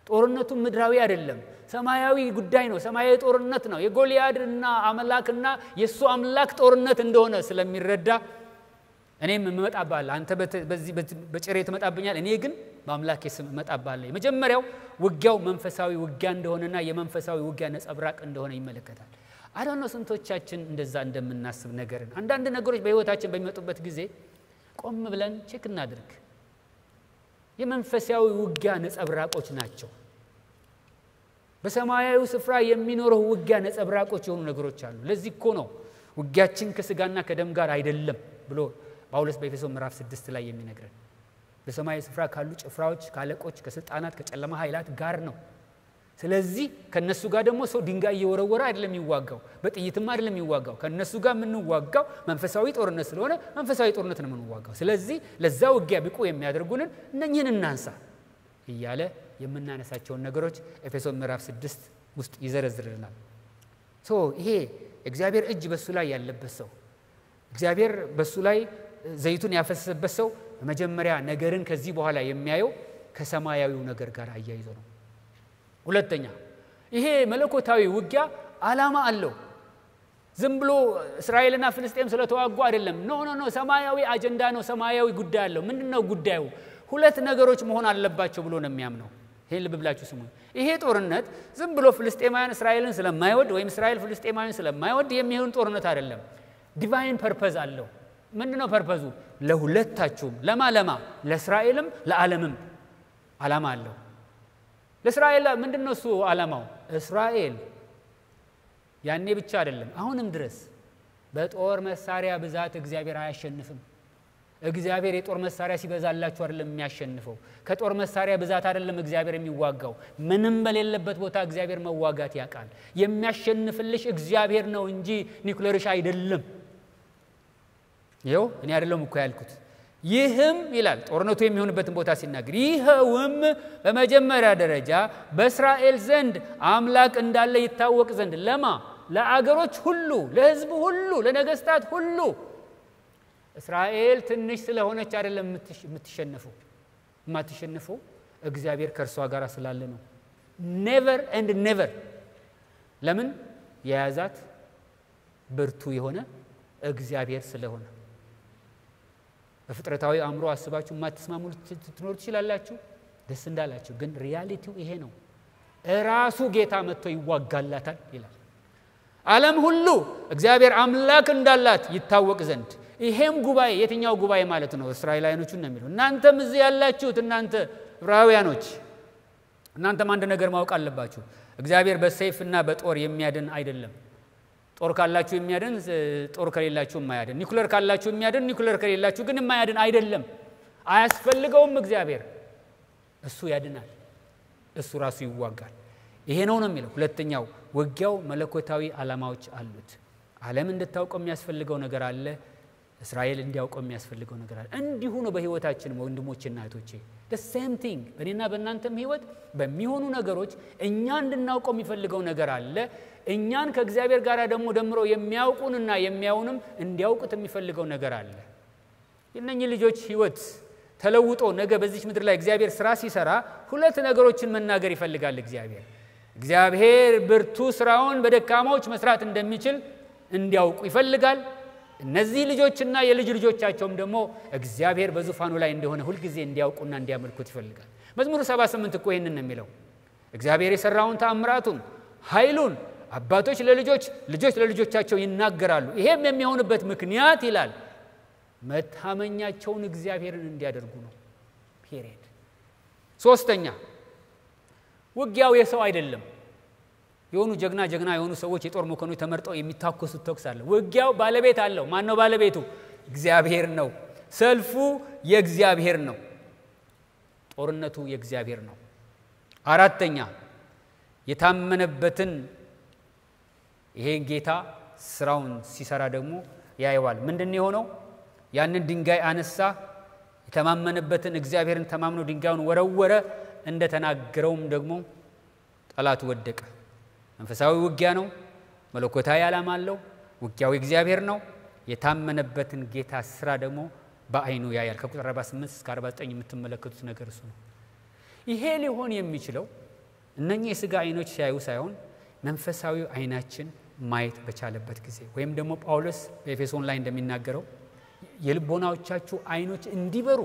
ጦርነቱ ምድራዊ አይደለም ሰማያዊ ጉዳይ ነው ሰማያዊ ጦርነት ነው የጎልያድና አምላክና የሱ አምላክ ጦርነት እንደሆነ ስለሚረዳ እኔም መጣባለ አንተ በዚህ በጭሬ ተመጣብኛል እኔ ግን በአምላክ ስም መጣባለ የመጀመሪያው ውጊያው መንፈሳዊ ውጊያ እንደሆነና የመንፈሳዊ ውጊያ ነጸብራቅ እንደሆነ ይመለከታል አዳኖ ስንቶቻችን እንደዛ እንደምናስብ ነገርን አንዳንድ ነገሮች በህይወታችን በሚመጡበት ጊዜ ቆም ብለን ቼክ እናድርግ የመንፈሳዊ ውጊያ ነጸብራቆች ናቸው በሰማያዊ ስፍራ የሚኖረው ውጊያ ነጸብራቆች የሆኑ ነገሮች አሉ ለዚህ እኮ ነው ውጊያችን ከስጋና ከደም ጋር አይደለም ብሎ ጳውሎስ በኤፌሶን ምዕራፍ 6 ላይ የሚነግረን በሰማያዊ ስፍራ ካሉ ጭፍራዎች ካለቆች ከስልጣናት ከጨለማ ኃይላት ጋር ነው ስለዚህ ከነሱ ጋር ደግሞ ሰው ድንጋይ እየወረወረ አይደለም ይዋጋው በጥይትም አይደለም ይዋጋው ከነሱ ጋር ምንዋጋው መንፈሳዊ ጦርነት ስለሆነ መንፈሳዊ ጦርነት ነው ምንዋጋው ስለዚህ ለዛ ውጊያ ብቁ የሚያደርጉንን እነኚህን እናንሳ እያለ የምናነሳቸውን ነገሮች ኤፌሶን ምዕራፍ 6 ውስጥ ይዘረዝርልናል ይሄ እግዚአብሔር እጅ በሱ ላይ ያለበት ሰው እግዚአብሔር በሱ ላይ ዘይቱን ያፈሰሰበት ሰው በመጀመሪያ ነገርን ከዚህ በኋላ የሚያየው ከሰማያዊው ነገር ጋር አያይዞ ነው ሁለተኛ ይሄ መለኮታዊ ውጊያ ዓላማ አለው ዝም ብሎ እስራኤልና ፍልስጤም ስለተዋጉ አይደለም ኖ ሰማያዊ አጀንዳ ነው ሰማያዊ ጉዳይ አለው ምንድነው ጉዳዩ ሁለት ነገሮች መሆን አለባቸው ብሎ ነው የሚያምነው ይሄን ልብ ብላችሁ ስሙ ይሄ ጦርነት ዝም ብሎ ፍልስጤማውያን እስራኤልን ስለማይወድ ወይም እስራኤል ፍልስጤማውያን ስለማይወድ የሚሆን ጦርነት አይደለም ዲቫይን ፐርፐዝ አለው ምንድነው ፐርፐዙ ለሁለታችሁም ለማ ለእስራኤልም ለዓለምም ዓላማ አለው ለእስራኤል ምንድነው እሱ ዓላማው እስራኤል ያኔ ብቻ አይደለም አሁንም ድረስ በጦር መሳሪያ ብዛት እግዚአብሔር አያሸንፍም እግዚአብሔር የጦር መሳሪያ ሲበዛላችሁ አይደለም የሚያሸንፈው ከጦር መሳሪያ ብዛት አይደለም እግዚአብሔር የሚዋጋው ምንም በሌለበት ቦታ እግዚአብሔር መዋጋት ያቃል የሚያሸንፍልሽ እግዚአብሔር ነው እንጂ ኒኩሌርሽ አይደለም ይሄው እኔ አይደለም እኮ ያልኩት ይህም ይላል ጦርነቱ የሚሆንበትን ቦታ ሲናገር ይሄውም በመጀመሪያ ደረጃ በእስራኤል ዘንድ አምላክ እንዳለ ይታወቅ ዘንድ ለማ ለአገሮች ሁሉ ለህዝብ ሁሉ ለነገስታት ሁሉ እስራኤል ትንሽ ስለሆነች አይደለም የምትሸነፈው እግዚአብሔር ከርሷ ጋር ስላለ ነው ኔቨር ኤንድ ኔቨር ለምን የያዛት ብርቱ የሆነ እግዚአብሔር ስለሆነ በፍጥረታዊ አእምሮ አስባችሁ ማትስማሙ ትኖር ትችላላችሁ ደስ እንዳላችሁ ግን ሪያሊቲው ይሄ ነው ራሱ ጌታ መጥቶ ይዋጋላታል ይላል ዓለም ሁሉ እግዚአብሔር አምላክ እንዳላት ይታወቅ ዘንድ ይሄም ጉባኤ የትኛው ጉባኤ ማለት ነው እስራኤላውያኖቹ ነው የሚለው እናንተም እዚህ ያላችሁት እናንተ ዕብራውያኖች እናንተም አንድ ነገር ማወቅ አለባችሁ እግዚአብሔር በሰይፍና በጦር የሚያድን አይደለም ጦር ካላችሁ የሚያድን ጦር ከሌላችሁ የማያድን ኒኩሌር ካላችሁ የሚያድን ኒኩሌር ከሌላችሁ ግን የማያድን አይደለም አያስፈልገውም እግዚአብሔር እሱ ያድናል እሱ ራሱ ይዋጋል ይሄ ነው የሚለው ሁለተኛው ውጊያው መለኮታዊ ዓላማዎች አሉት ዓለም እንድታውቀው የሚያስፈልገው ነገር አለ እስራኤል እንዲያውቀው የሚያስፈልገው ነገር አለ እንዲሁ ነው በህይወታችን ወንድሞችና እህቶቼ the same thing በእኔና በእናንተም ህይወት በሚሆኑ ነገሮች እኛ እንድናውቀው የሚፈልገው ነገር አለ እኛን ከእግዚአብሔር ጋር ደግሞ ደምሮ የሚያውቁንና የሚያውንም እንዲያውቁት የሚፈልገው ነገር አለ የነኚህ ልጆች ህይወት ተለውጦ ነገ በዚህ ምድር ላይ እግዚአብሔር ስራ ሲሰራ ሁለት ነገሮችን መናገር ይፈልጋል እግዚአብሔር ብርቱ ስራውን በደካሞች መስራት እንደሚችል እንዲያውቁ ይፈልጋል እነዚህ ልጆችና የልጅ ልጆቻቸውም ደግሞ እግዚአብሔር በዙፋኑ ላይ እንደሆነ ሁሉ ጊዜ እንዲያውቁና እንዲያመልኩት ይፈልጋል መዝሙር 78 እኮ ይሄንን ነው የሚለው እግዚአብሔር የሰራውን ተአምራቱን ኃይሉን አባቶች ለልጆች ልጆች ለልጆቻቸው ይናገራሉ ይሄም የሚሆንበት ምክንያት ይላል መታመኛቸውን እግዚአብሔርን እንዲያደርጉ ነው ፒሪየድ ሶስተኛ ውጊያው የሰው አይደለም የሆኑ ጀግና የሆኑ ሰዎች የጦር መኮንኖች ተመርጠው የሚታኮሱት ተኩስ አለ። ውጊያው ባለቤት አለው። ማን ነው ባለቤቱ? እግዚአብሔር ነው። ሰልፉ የእግዚአብሔር ነው። ጦርነቱ የእግዚአብሔር ነው። አራተኛ የታመነበትን ይሄን ጌታ ስራውን ሲሰራ ደግሞ ያየዋል። ምንድነው የሆነው? ያንን ድንጋይ አነሳ፣ የተማመነበትን እግዚአብሔርን ተማምኖ ድንጋዩን ወረወረ። እንደተናገረውም ደግሞ ጠላቱ ወደቀ። መንፈሳዊ ውጊያ ነው። መለኮታዊ ዓላማ አለው። ውጊያው እግዚአብሔር ነው። የታመነበትን ጌታ ስራ ደግሞ በአይኑ ያያል። ከቁጥር 48 እስከ 49 የምትመለከቱት ነገር እሱ ነው። ይሄ ሊሆን የሚችለው እነኚህ የሥጋ አይኖች ሲያዩ ሳይሆን መንፈሳዊ አይናችን ማየት በቻለበት ጊዜ ወይም ደግሞ ጳውሎስ በኤፌሶን ላይ እንደሚናገረው የልቦናዎቻችሁ አይኖች እንዲበሩ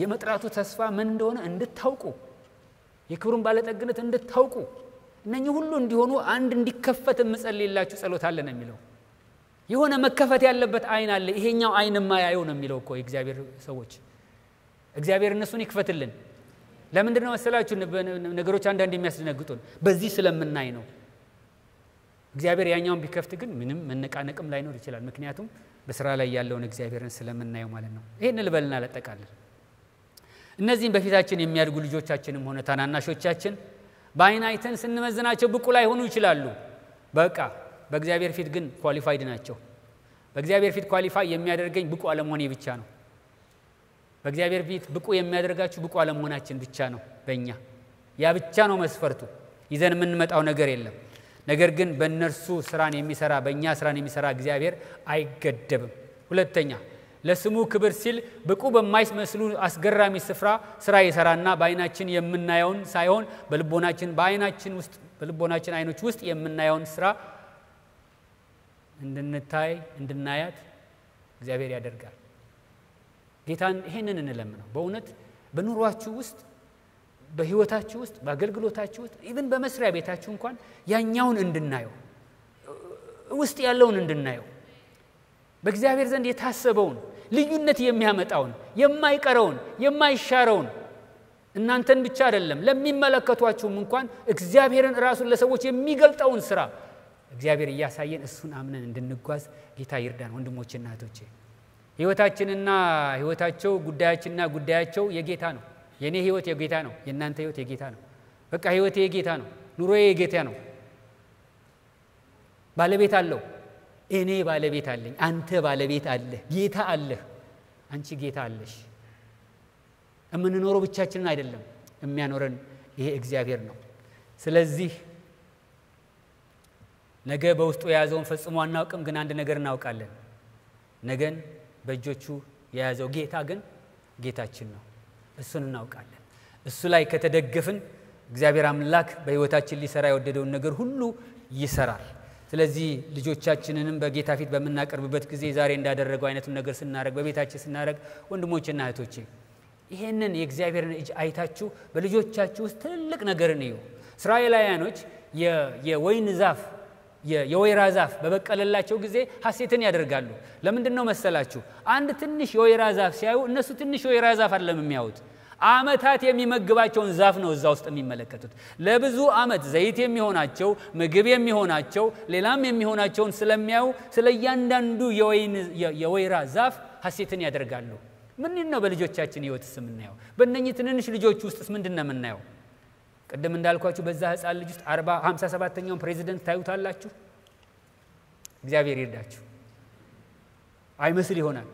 የመጥራቱ ተስፋ ምን እንደሆነ እንድታውቁ የክብሩን ባለጠግነት እንድታውቁ እነኚህ ሁሉ እንዲሆኑ አንድ እንዲከፈት እንጸልይላችሁ ጸሎት አለን የሚለው የሆነ መከፈት ያለበት አይን አለ። ይሄኛው አይንማ ያየው ነው የሚለው እኮ የእግዚአብሔር ሰዎች። እግዚአብሔር እነሱን ይክፈትልን። ለምንድነው መሰላችሁ ነገሮች አንዳንድ የሚያስደነግጡን? በዚህ ስለምናይ ነው። እግዚአብሔር ያኛውን ቢከፍት ግን ምንም መነቃነቅም ላይኖር ይችላል። ምክንያቱም በስራ ላይ ያለውን እግዚአብሔርን ስለምናየው ማለት ነው። ይሄን ልበልና ለጠቃለን እነዚህን በፊታችን የሚያድጉ ልጆቻችንም ሆነ ታናናሾቻችን በአይን አይተን ስንመዝናቸው ብቁ ላይ ሆኑ ይችላሉ። በቃ በእግዚአብሔር ፊት ግን ኳሊፋይድ ናቸው። በእግዚአብሔር ፊት ኳሊፋይ የሚያደርገኝ ብቁ አለመሆኔ ብቻ ነው። በእግዚአብሔር ፊት ብቁ የሚያደርጋችሁ ብቁ አለመሆናችን ብቻ ነው። በእኛ ያ ብቻ ነው መስፈርቱ። ይዘን የምንመጣው ነገር የለም። ነገር ግን በእነርሱ ስራን የሚሰራ በእኛ ስራን የሚሰራ እግዚአብሔር አይገደብም። ሁለተኛ ለስሙ ክብር ሲል ብቁ በማይመስሉ አስገራሚ ስፍራ ስራ ይሰራና በአይናችን የምናየውን ሳይሆን በልቦናችን አይኖች ውስጥ የምናየውን ስራ እንድናያት እግዚአብሔር ያደርጋል። ጌታን ይሄንን እንለምነው። በእውነት በኑሯችሁ ውስጥ በህይወታችሁ ውስጥ በአገልግሎታችሁ ውስጥ ኢቭን በመስሪያ ቤታችሁ እንኳን ያኛውን እንድናየው ውስጥ ያለውን እንድናየው በእግዚአብሔር ዘንድ የታሰበውን ልዩነት የሚያመጣውን የማይቀረውን የማይሻረውን እናንተን ብቻ አይደለም ለሚመለከቷችሁም እንኳን እግዚአብሔርን ራሱን ለሰዎች የሚገልጠውን ስራ እግዚአብሔር ያሳየን እሱን አምነን እንድንጓዝ ጌታ ይርዳን። ወንድሞችና እህቶቼ ህይወታችንና ህይወታቸው ጉዳያችንና ጉዳያቸው የጌታ ነው። የኔ ህይወት የጌታ ነው። የእናንተ ህይወት የጌታ ነው። በቃ ህይወቴ የጌታ ነው። ኑሮዬ የጌታ ነው። ባለቤት አለው። እኔ ባለቤት አለኝ። አንተ ባለቤት አለ። ጌታ አለ። አንቺ ጌታ አለሽ። እምንኖረው ብቻችንን አይደለም። የሚያኖረን ይሄ እግዚአብሔር ነው። ስለዚህ ነገ በውስጡ የያዘውን ፈጽሞ አናውቅም፣ ግን አንድ ነገር እናውቃለን። ነገን በእጆቹ የያዘው ጌታ ግን ጌታችን ነው። እሱን እናውቃለን። እሱ ላይ ከተደገፍን እግዚአብሔር አምላክ በህይወታችን ሊሰራ የወደደውን ነገር ሁሉ ይሰራል። ስለዚህ ልጆቻችንንም በጌታ ፊት በመናቀርብበት ጊዜ ዛሬ እንዳደረገው አይነቱን ነገር ስናረግ በቤታችን ስናረግ ወንድሞችና እህቶቼ ይሄንን የእግዚአብሔርን እጅ አይታችሁ በልጆቻችሁ ውስጥ ትልቅ ነገርን እዩ። እስራኤላውያኖች የወይን ዛፍ የወይራ ዛፍ በበቀለላቸው ጊዜ ሐሴትን ያደርጋሉ። ለምንድነው መሰላችሁ? አንድ ትንሽ የወይራ ዛፍ ሲያዩ እነሱ ትንሽ የወይራ ዛፍ አይደለም የሚያዩት፣ አመታት የሚመግባቸውን ዛፍ ነው እዛ ውስጥ የሚመለከቱት። ለብዙ አመት ዘይት የሚሆናቸው ምግብ የሚሆናቸው ሌላም የሚሆናቸውን ስለሚያዩ ስለያንዳንዱ የወይራ ዛፍ ሐሴትን ያደርጋሉ። ምንድነው በልጆቻችን ህይወትስ የምናየው? በእነኚህ ትንንሽ ልጆች ውስጥስ ምንድነው የምናየው? ቀደም እንዳልኳችሁ በዛ ህፃን ልጅ ውስጥ 57ኛውን ፕሬዚደንት ታዩታላችሁ። እግዚአብሔር ይርዳችሁ። አይመስል ይሆናል።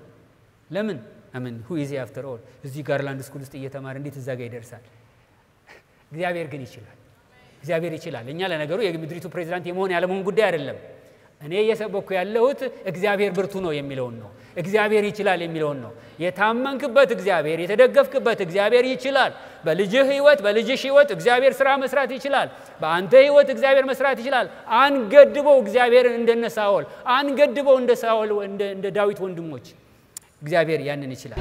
ለምን አሜን who is after all እዚህ ጋርላንድ ስኩል ውስጥ እየተማረ እንዴት እዛ ጋር ይደርሳል? እግዚአብሔር ግን ይችላል። እግዚአብሔር ይችላል። እኛ ለነገሩ የምድሪቱ ፕሬዚዳንት የመሆን ያለመሆን ጉዳይ አይደለም። እኔ እየሰበኩ ያለሁት እግዚአብሔር ብርቱ ነው የሚለውን ነው። እግዚአብሔር ይችላል የሚለውን ነው። የታመንክበት እግዚአብሔር የተደገፍክበት እግዚአብሔር ይችላል። በልጅህ ህይወት እግዚአብሔር ስራ መስራት ይችላል። በአንተ ህይወት እግዚአብሔር መስራት ይችላል። አንገድበው እግዚአብሔርን እንደነሳኦል አንገድበው እንደ ዳዊት ወንድሞች እግዚአብሔር ያንን ይችላል።